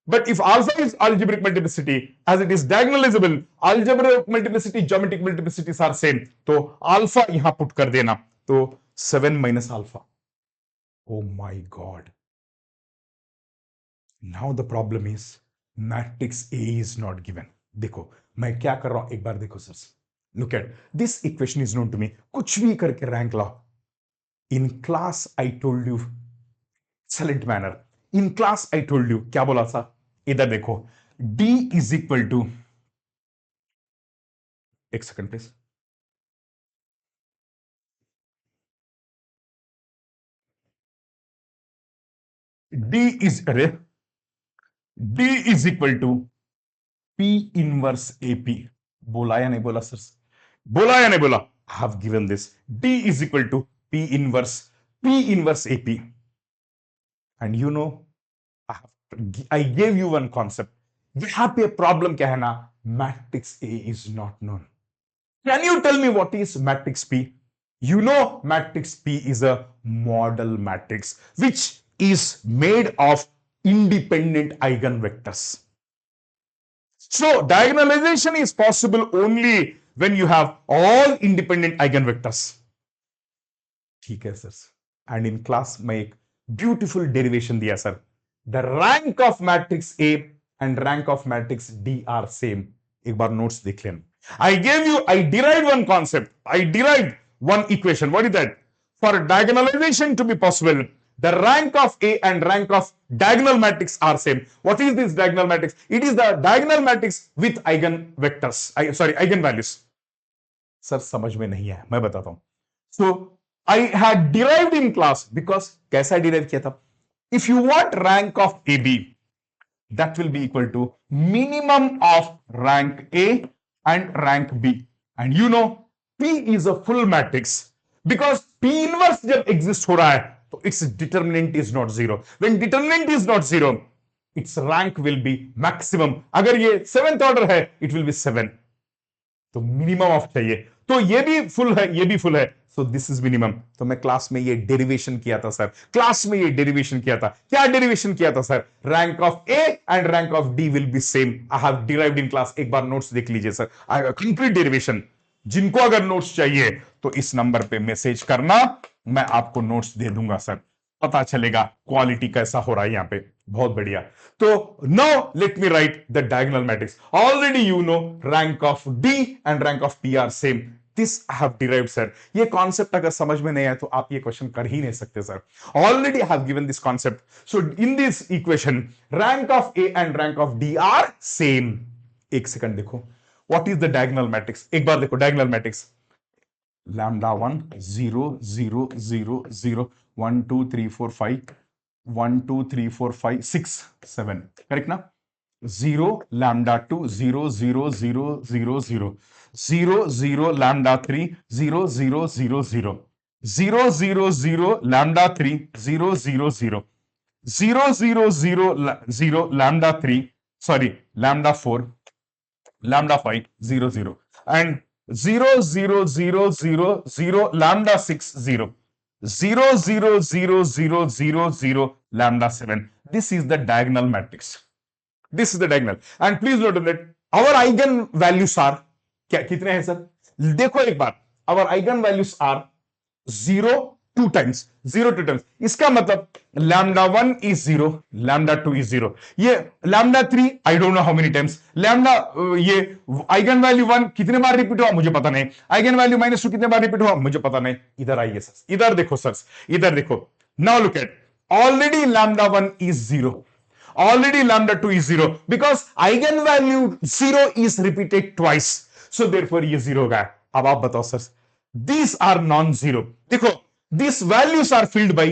But if alpha is algebraic multiplicity, as it is diagonalizable, algebraic multiplicity, geometric multiplicities are same. तो alpha यहां put कर देना, तो 7 minus alpha. Oh my God. Now the problem is matrix A is not given. देखो मैं क्या कर रहा हूं, एक बार देखो sir. Look at this equation is known to me. कुछ भी करके रैंक लाओ. In class I told you, excellent manner. In class I told you, क्या बोला था? इधर देखो, D is equal to, एक सेकंड प्लीज, D is, अरे D is equal to P inverse AP. बोला या नहीं बोला सर? बोला या नहीं बोला? I have given this. D is equal to P inverse AP. And you know, I gave you one concept. यहाँ पे प्रॉब्लम क्या है ना, matrix A is not known. Can you tell me what is matrix P? You know matrix P is a model matrix which is made of independent eigenvectors. So diagonalization is possible only when you have all independent eigenvectors. ठीक है sir. And in class में एक beautiful derivation दिया sir. The rank of matrix A and rank of matrix D are same. एक बार notes देख लेना. I derived one concept. I derived one equation. What is that? For diagonalization to be possible, the rank of A and rank of diagonal matrix are same. What is this diagonal matrix? It is the diagonal matrix with eigenvectors. Eigenvalues. Sir समझ में नहीं है, मैं बताता हूं. So I had derived in class, because कैसा derive किया था? If you want rank of AB, that will be equal to minimum of rank A and rank B. And you know, P is a full matrix, because P inverse जब exist हो रहा है, तो its determinant is not zero. When determinant is not zero, its rank will be maximum. अगर ये 7th order है, it will be 7. तो minimum of चाहिए, तो ये भी फुल है, ये भी फुल है, सो दिस इज मिनिमम. तो मैं क्लास में ये डेरिवेशन किया था सर, क्लास में ये डेरिवेशन किया था. क्या डेरिवेशन किया था sir? Rank of A and rank of D will be same. I have derived in class. एक बार नोट्स देख लीजिए सर, कंप्लीट डेरिवेशन. जिनको अगर नोट्स चाहिए तो इस नंबर पे मैसेज करना, मैं आपको नोट्स दे दूंगा सर. पता चलेगा क्वालिटी कैसा हो रहा है यहां पे. बहुत बढ़िया. तो now let me right the diagonal matrix. Already you know rank of D and rank of P R same. This I have derived sir. ये कॉन्सेप्ट अगर समझ में नहीं आया तो आप ये क्वेश्चन कर ही नहीं सकते sir. Already I have given this concept. So in this equation rank of A and rank of D R same. एक सेकंड देखो, what is the diagonal matrix. एक बार देखो डायगोनल मैट्रिक्स. लैम्डा 1 0 0 0 0 1 2 3 4 5 1 2 3 4 5 6 7. करेक्ट ना? 0 lambda 2 0 0 0 0 0 0 0 lambda 3 0 0 0 0 0 0 0 lambda 3 0 0 0 0 0 0 0 lambda 3, sorry, lambda 4, lambda 5 0 0 and 0 0 0 0 0 lambda 6 0 0 0 0 0 0 0 lambda 7. This is the diagonal matrix. This is the diagonal. And please note that our eigen values are क्या कितने हैं sir? देखो एक बार, our eigen values are 0 2 times, 0 2 times. इसका मतलब lambda 1 is 0, lambda 2 is 0. ये lambda 3 I don't know how many times. lambda ये eigen value 1 कितने बार रिपीट हुआ मुझे पता नहीं. eigen value -2 कितने बार रिपीट हुआ मुझे पता नहीं. इधर आइए सर, इधर देखो सर, इधर देखो. Now look at, already lambda 1 is 0. Already lambda 2 is 0 because eigenvalue 0 is repeated twice. So therefore ये 0 होगा. अब आप बताओ सर, these are non-zero. देखो, these values are filled by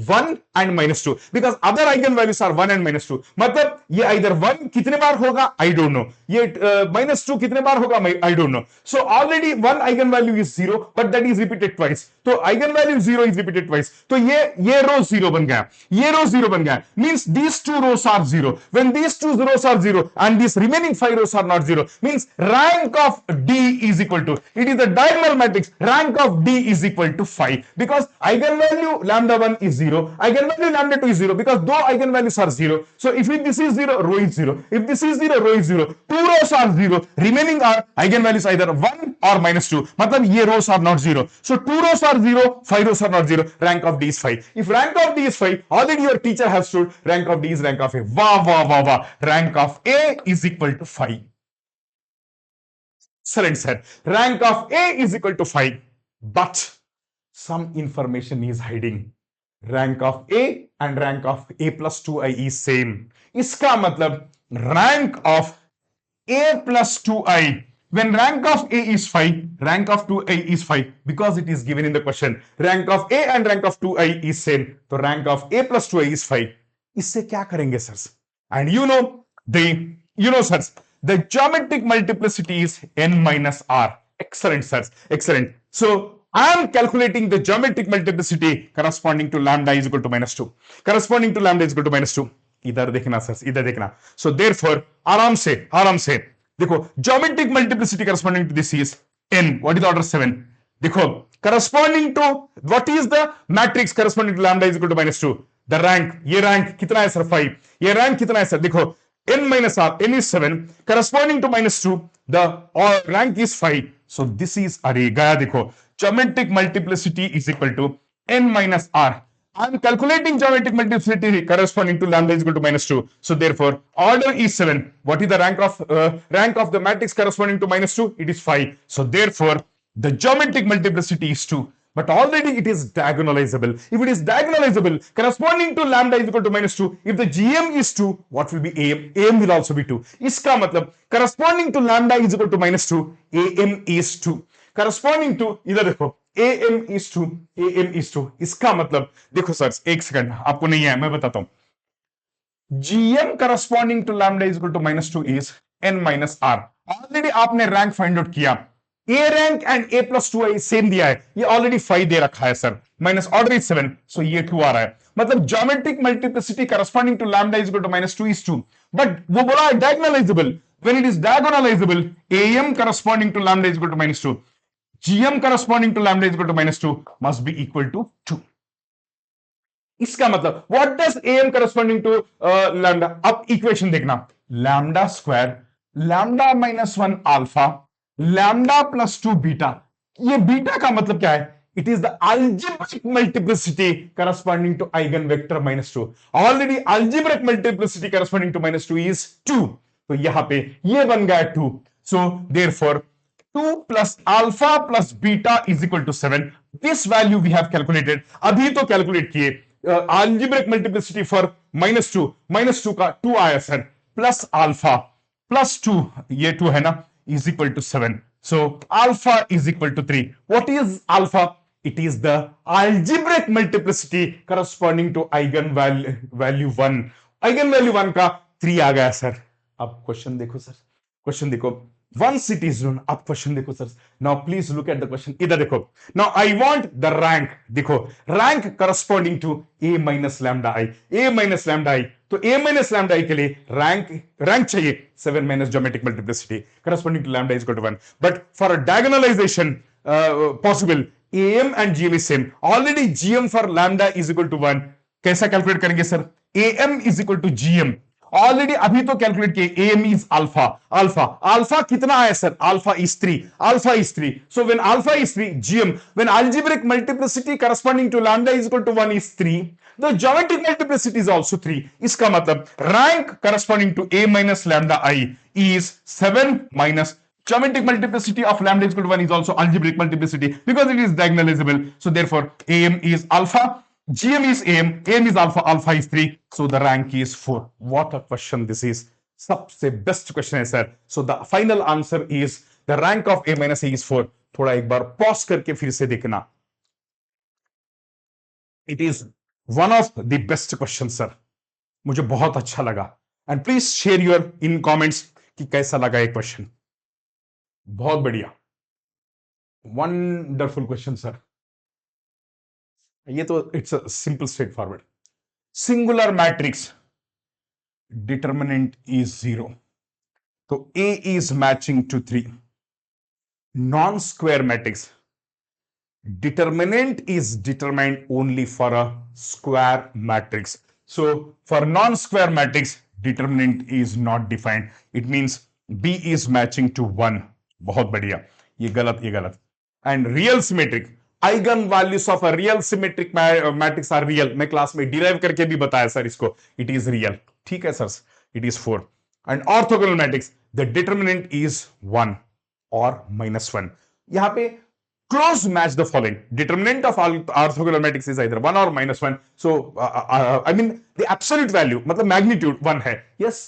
1 and -2 because other eigenvalues are 1 and -2. मतलब ये either 1 कितने बार होगा I don't know, ये -2 कितने बार होगा I don't know. So already one eigenvalue is 0 but that is repeated twice. तो eigenvalue 0 is repeated twice. तो ये रो 0 बन गया, ये रो 0 बन गया. Means these two rows are 0. When these two rows are 0 and these remaining 5 rows are not 0, means rank of D is equal to, it is the diagonal matrix, rank of D is equal to 5 because eigenvalue lambda 1 is 0, eigenvalue lambda 2 is 0 because though eigenvalues are 0. So if this is 0, row is 0. If this is 0, row is 0. Two rows are 0. Remaining are eigenvalues either 1 or -2. मतलब ये rows are not 0. So two rows are 0, 5 rows are not 0. Rank of D is 5. If rank of D is 5, already your teacher has told rank of D is rank of A. Wow, wow, wow, wow. Rank of A is equal to 5. Excellent, sir. Rank of A is equal to 5. But some information is hiding. Rank of A and rank of A plus 2i is same. इसका मतलब rank of A plus 2i, when rank of A is 5, rank of 2i is 5 because it is given in the question. Rank of A and rank of 2i is same. तो rank of A plus 2i is 5. इससे क्या करेंगे sir? And you know sirs, the geometric multiplicity is n minus r. Excellent sirs, excellent. So I am calculating the geometric multiplicity corresponding to lambda is equal to -2. Corresponding to lambda is equal to -2. इधर देखना sir, इधर देखना. So therefore आराम से देखो, geometric multiplicity corresponding to this is n. What is the order 7? देखो, corresponding to what is the matrix corresponding to lambda is equal to -2? The rank, ये rank कितना है सर? 5. ये rank कितना है सर? देखो, n minus r, n is 7, corresponding to -2, the rank is 5. So this is, अरे गया देखो, geometric multiplicity is equal to n minus r. I am calculating geometric multiplicity corresponding to lambda is equal to -2. So therefore order is 7. What is the rank of the matrix corresponding to -2? It is 5. So therefore the geometric multiplicity is 2. But already it is diagonalizable. If it is diagonalizable, corresponding to lambda is equal to -2, if the GM is 2, what will be AM? AM will also be 2. इसका मतलब corresponding to lambda is equal to -2, AM is 2. Corresponding to, इधर देखो, AM is 2, AM is 2. इसका मतलब देखो sir, एक second, आपको नहीं है, मैं बताता हूं. GM corresponding to lambda is equal to -2 is n minus r. Already आपने rank find out किया. A rank and A plus 2 same दिया है, ये ऑलरेडी 5 दे रखा है सर, माइनस ऑर्डर इज 7, सो ये 2 आ रहा है, मतलब geometric multiplicity corresponding to lambda is equal to -2 is 2, but वो बोला diagonalizable, when it is diagonalizable, am corresponding to lambda is equal to -2, gm corresponding to lambda is equal to -2 must be equal to 2. इसका मतलब what does am corresponding to lambda, अब equation देखना, lambda square lambda -1 alpha lambda +2 beta, ये beta का मतलब क्या है, it is the algebraic multiplicity corresponding to eigenvector -2, already algebraic multiplicity corresponding to -2 is 2, तो यहां पे ये बन गया 2, so therefore 2 plus alpha plus beta is equal to 7. This value we have calculated. अभी तो कैलकुलेट किए, algebraic multiplicity for -2 का 2 आया सर, प्लस अल्फा प्लस 2, ये 2 है ना, is equal to 7. So alpha is equal to 3. What is alpha? It is the algebraic multiplicity corresponding to eigenvalue 1. Eigenvalue 1 का 3 आ गया सर. अब क्वेश्चन देखो सर, क्वेश्चन देखो, once it is known, अब question देखो sir, now please look at the question, इधर देखो, now I want the rank, देखो rank corresponding to a minus lambda i, a minus lambda i, तो a minus lambda i के लिए rank चाहिए 7 minus geometric multiplicity corresponding to lambda is equal to 1, but for a diagonalization possible am and gm is same, already gm for lambda is equal to 1, कैसा calculate करेंगे sir, am is equal to gm, already अभी तो calculate किए, am is alpha, alpha कितना है sir, alpha is 3, so when alpha is 3, gm, when algebraic multiplicity corresponding to lambda is equal to 1 is 3, the geometric multiplicity is also 3, इसका मतलब rank corresponding to a minus lambda i is 7 minus geometric multiplicity of lambda is equal to 1 is also algebraic multiplicity because it is diagonalizable, so therefore am is alpha, gm is am is alpha, alpha is 3, so the rank is 4. What a question this is, सबसे best question है sir. So the final answer is the rank of a minus a is 4. थोड़ा एक बार pause करके फिर से देखना, it is one of the best question sir, मुझे बहुत अच्छा लगा, and please share your in comments कि कैसा लगा ये क्वेश्चन, बहुत बढ़िया, वंडरफुल क्वेश्चन सर. ये तो it's a simple straight forward, singular matrix determinant is 0, तो A is matching to 3. Non-square matrix, determinant is determined only for a square matrix. So for non-square matrix, determinant is not defined. It means B is matching to 1. बहुत बढ़िया, ये गलत, ये गलत. And real symmetric, eigenvalues of a real symmetric matrix are real. मैं class में derive करके भी बताया सर इसको, it is real. ठीक है sir, it is 4. And orthogonal matrix, the determinant is 1 or -1. यहां पे close match the following. Determinant of orthogonal matrix is either 1 or -1. So I mean the absolute value, मतलब magnitude 1 है. Yes.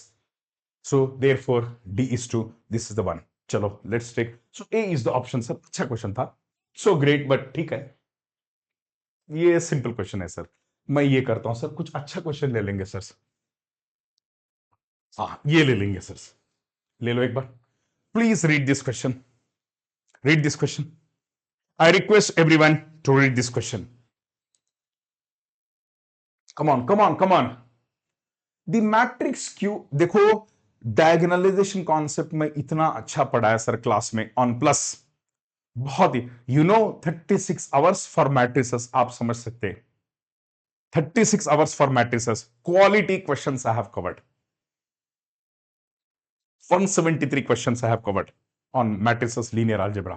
So therefore D is 2. This is the one. चलो let's take. So A is the option sir. अच्छा question था. So great, but ठीक है. ये simple question है sir. मैं ये करता हूं सर, कुछ अच्छा क्वेश्चन ले लेंगे सर. हाँ, ये ले लेंगे सर, ले लो एक बार. Please read this question, read this question. I request everyone to read this question. Come on, come on, come on. The matrix Q, देखो डायगोनलाइजेशन कॉन्सेप्ट में इतना अच्छा पढ़ाया सर क्लास में ऑन प्लस, बहुत ही, you know 36 hours for matrices, आप समझ सकते हैं 36 hours for matrices, quality questions I have covered. 173 questions I have covered on matrices linear algebra.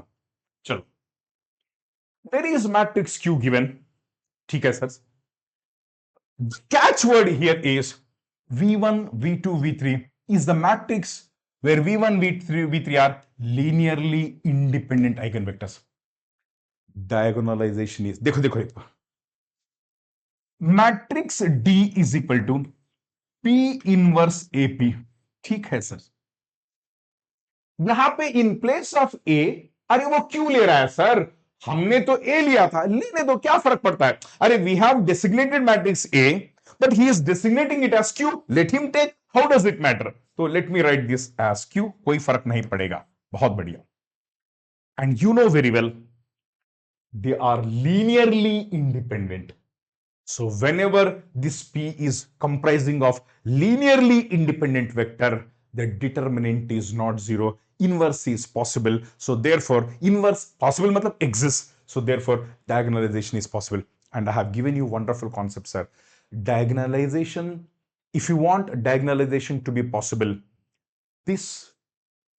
चलो, there is matrix Q given. ठीक है sir. Catch word here is V1, V2, V3 is the matrix where V1, V3, V3 are linearly independent eigenvectors. Diagonalization is, देखो देखो एक बार, matrix D is equal to P inverse AP. ठीक है sir. यहां पे in place of ए, अरे वो क्यों ले रहा है सर, हमने तो ए लिया था, लेने दो, क्या फर्क पड़ता है. अरे we have designated matrix A but he is designating it as Q, let him take, how does it matter. तो let me write this as Q, कोई फर्क नहीं पड़ेगा. बहुत बढ़िया. and you know very well they are linearly independent. So whenever this P is comprising of linearly independent vector, the determinant is not zero. Inverse is possible. So therefore, inverse possible matlab exists. So therefore, diagonalization is possible. And I have given you wonderful concepts, sir. Diagonalization, if you want diagonalization to be possible, this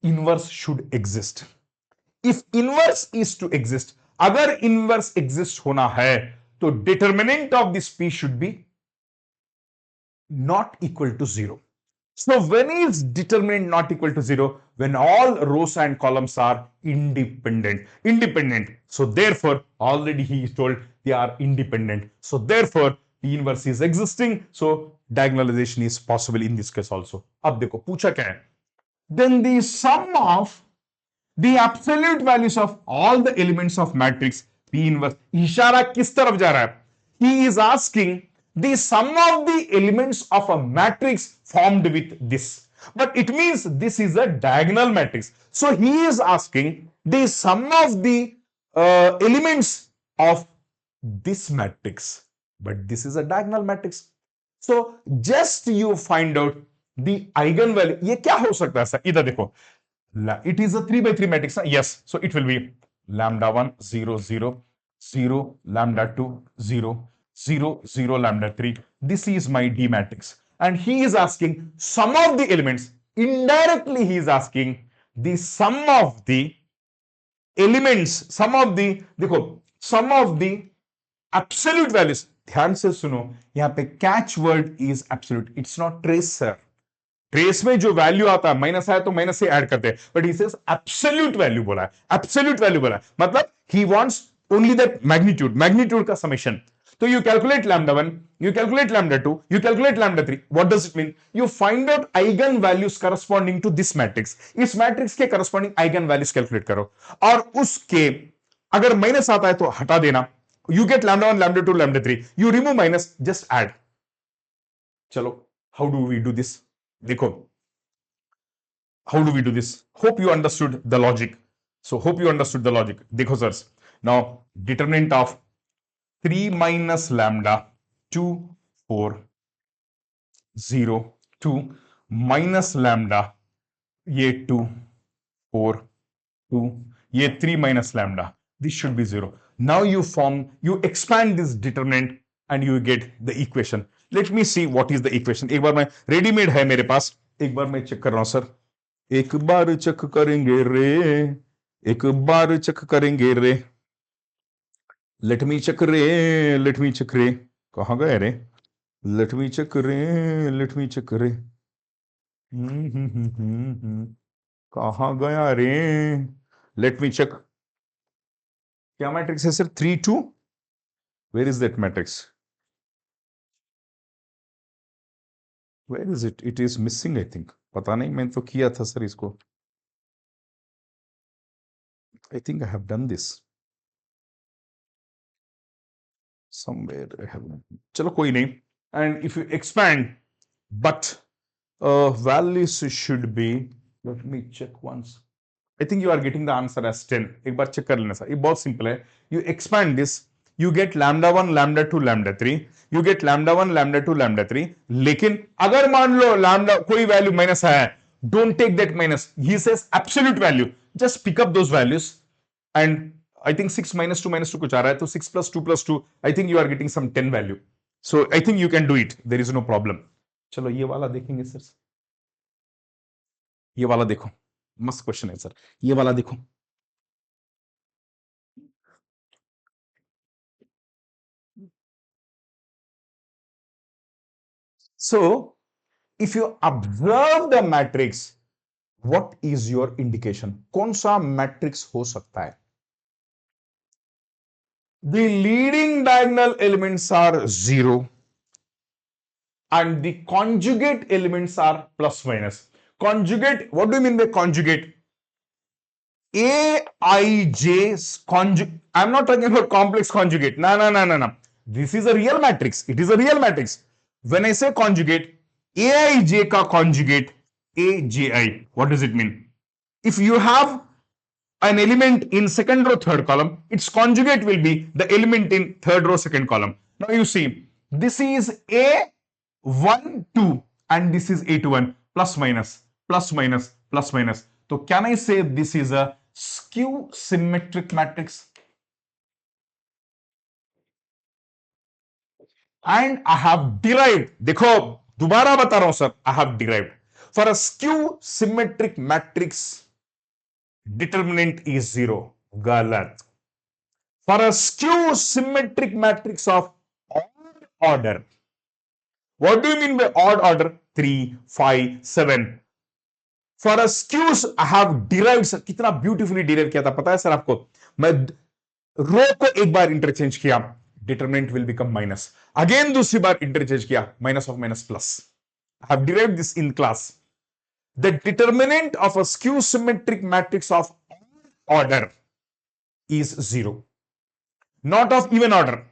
inverse should exist. If inverse is to exist, अगर inverse exist होना है, तो determinant of this P should be not equal to 0. So when is determinant not equal to 0? When all rows and columns are independent. So therefore, already he is told they are independent. So therefore, the inverse is existing. So diagonalization is possible in this case also. अब देखो पूछा क्या है? Then the sum of the absolute values of all the elements of matrix P inverse. इशारा किस तरफ जा रहा है? He is asking the sum of the elements of a matrix formed with this. But it means this is a diagonal matrix. So he is asking the sum of the elements of this matrix. But this is a diagonal matrix. So just you find out the eigenvalue. ये क्या हो सकता है sir? इधर देखो. It is a 3 by 3 matrix. Yes. So it will be lambda 1, 0, 0, 0, lambda 2, 0, 0, 0, lambda 3. This is my D matrix. And he is asking sum of the elements. Indirectly, he is asking the sum of the elements, sum of the, देखो, sum of the absolute values. ध्यान से सुनो, यहाँ पे catch word is absolute. It's not trace, sir. Trace में जो value आता है माइनस आया तो माइनस से ऐड करते हैं, but he says absolute value बोला है, एब्सोल्यूट वैल्यू बोला है, मतलब he wants only that magnitude का समेशन. तो you calculate lambda 1, you calculate lambda 2, you calculate lambda 3. What does it mean? You find out eigen values corresponding to this matrix. इस matrix के corresponding eigen values calculate करो और उसके अगर minus आता है तो हटा देना. You get lambda 1, lambda 2, lambda 3. You remove minus, just add. चलो, how do we do this? देखो, how do we do this? Hope you understood the logic. So hope you understood the logic. देखो sirs, now determinant of 3 minus lambda 2 4 0 2 minus lambda ये 2 4 2 ये 3 minus lambda, this should be 0. Now you expand this determinant and you get the equation. Let me see what is the equation. एक बार मैं readymade है मेरे पास, एक बार मैं check कर रहा हूं सर. एक बार चेक करेंगे रे, एक बार चेक करेंगे रे. लेट मी चेक रे, कहाँ गए रे? लेट मी चेक रे, कहाँ गया रे? Let me check. क्या मैट्रिक्स है sir? 3 2. Where is that matrix? Where is it? It is missing I think. पता नहीं, मैंने तो किया था सर इसको. I think I have done this somewhere. I have. चलो कोई नहीं. And if you expand, but values should be, let me check once. I think you are getting the answer as 10. एक बार चेक कर लेना sir, ये बहुत simple है. You expand this, you get lambda 1, lambda 2, lambda 3. You get lambda 1, lambda 2, lambda 3. लेकिन अगर मान लो lambda कोई वैल्यू माइनस है, don't take that minus. He says absolute value. Just pick up those values. And I think 6 minus 2 कुछ आ रहा है, तो 6 plus 2 plus 2. I think you are getting some 10 value. So I think you can do it. There is no problem. चलो ये वाला देखेंगे sir. ये वाला देखो, मस्त क्वेश्चन है सर. ये वाला देखो. So, if you observe the matrix, what is your indication? कौन सा मैट्रिक्स हो सकता है? The leading diagonal elements are 0 and the conjugate elements are plus minus. Conjugate, what do you mean by conjugate? Aij conjugate. I'm not talking about complex conjugate. No. This is a real matrix. It is a real matrix. When I say conjugate, Aij ka conjugate Aji. What does it mean? If you have an element in second row, third column, its conjugate will be the element in third row, second column. Now you see, this is A1, 2, and this is A21, plus minus, plus minus, plus minus. So can I say this is a skew symmetric matrix? And I have derived, देखो दोबारा बता रहा हूं sir, I have derived for a skew symmetric matrix determinant is 0. Galat. For a skew symmetric matrix of odd order, what do you mean by odd order? 3, 5, 7. For a skews, I have derived. Sir कितना beautifully derive किया था पता है sir आपको? मैं रो को एक बार interchange किया, determinant will become minus. Again दूसरी बार इंटरचेंज किया, minus of minus plus. I have derived this in class. The determinant of a skew symmetric matrix of order is 0. Not of even order.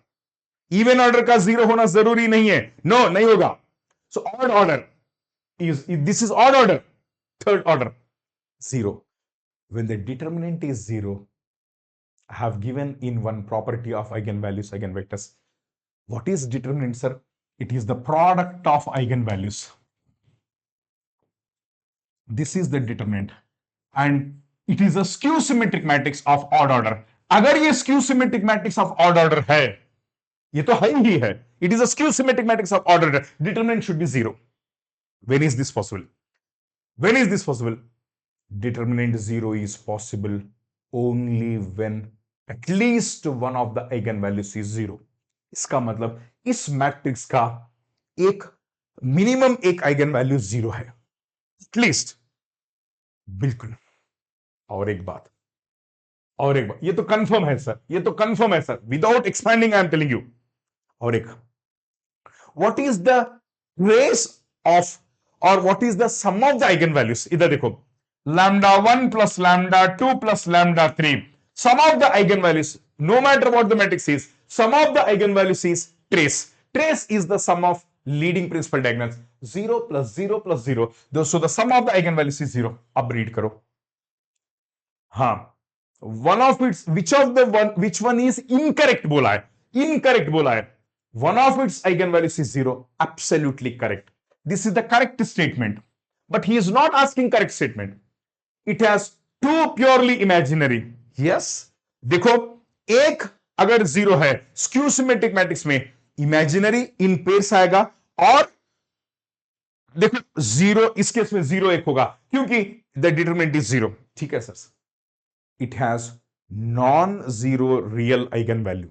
Even order का 0 होना जरूरी नहीं है. No, नहीं होगा. So odd order is, this is odd order, third order, 0. When the determinant is 0, I have given in one property of eigenvalues, eigenvectors. What is determinant, sir? It is the product of eigenvalues. This is the determinant. And it is a skew symmetric matrix of odd order. अगर ये skew symmetric matrix of odd order है, ये तो है ही है. It is a skew symmetric matrix of odd order. Determinant should be 0. When is this possible? When is this possible? Determinant 0 is possible only when at least one of the eigenvalues is 0. इसका मतलब इस matrix का एक minimum एक eigen 0 है, at least. बिल्कुल. और एक बात, ये तो कंफर्म है सर, ये तो कंफर्म है sir, without expanding I am telling you. और एक, what is the trace of और what is the sum of the eigen values? इधर देखो, lambda 1 plus lambda 2 plus lambda 3, sum of the eigenvalues, no matter what the matrix is, sum of the eigenvalues is trace. Trace is the sum of leading principal diagonals. 0 plus 0 plus 0. So the sum of the eigenvalues is 0. अब read करो. हाँ, one of its, which one is incorrect बोला है, incorrect बोला है. One of its eigenvalues is 0. Absolutely correct. This is the correct statement. But he is not asking correct statement. It has two purely imaginary. Yes, देखो एक अगर 0 है skew symmetric matrix में, imaginary इन pairs आएगा, और देखो 0 इस केस में 0 1 होगा क्योंकि द डिटरमिनेंट इज 0. ठीक है sir. It has non zero real eigen value.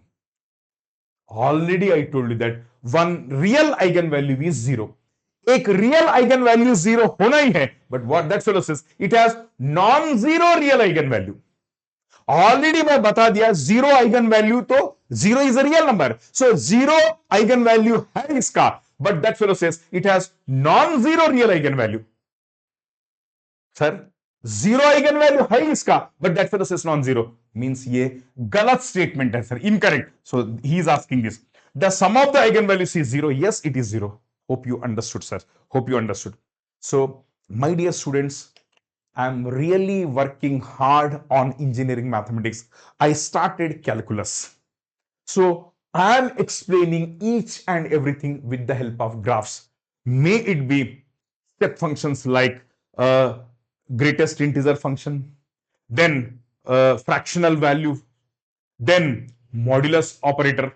Already I told you that one real eigen value is 0. एक रियल आइगन वैल्यू 0 होना ही है, but what that fellow says, it has non zero real eigen value. Already मैं बता दिया, 0 eigen value तो 0 is a real number, so 0 eigen value है इसका, but that fellow says it has non zero real eigen value. Sir 0 eigen value है इसका, but that fellow says non zero, means ये गलत स्टेटमेंट है sir, incorrect. So he is asking this, the sum of the eigen values is 0. Yes, it is 0. Hope you understood sir, hope you understood. So my dear students, I'm really working hard on engineering mathematics. I started calculus. So I am explaining each and everything with the help of graphs. May it be step functions like greatest integer function, then fractional value, then modulus operator,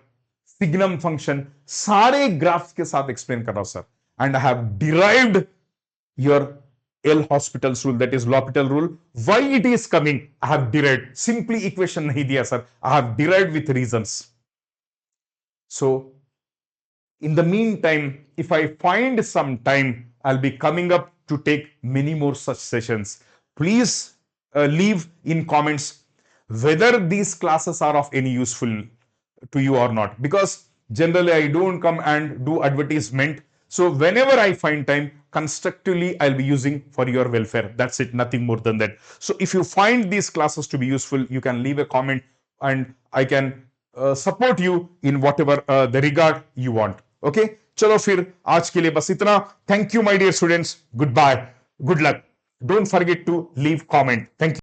signum function. सारे graphs के साथ explain कर रहा हूं sir. And I have derived your L-Hospital's rule, that is L'Hopital rule. Why it is coming, I have derived. Simply equation nahi diya sir, I have derived with reasons. So in the meantime, if I find some time, I'll be coming up to take many more such sessions. Please leave in comments whether these classes are of any useful to you or not, because generally I don't come and do advertisement. So whenever I find time, constructively I'll be using for your welfare. That's it, nothing more than that. So if you find these classes to be useful, you can leave a comment and I can support you in whatever the regard you want. Okay, चलो फिर आज के लिए बस इतना. Thank you my dear students. Goodbye. Good luck. Don't forget to leave comment. Thank you.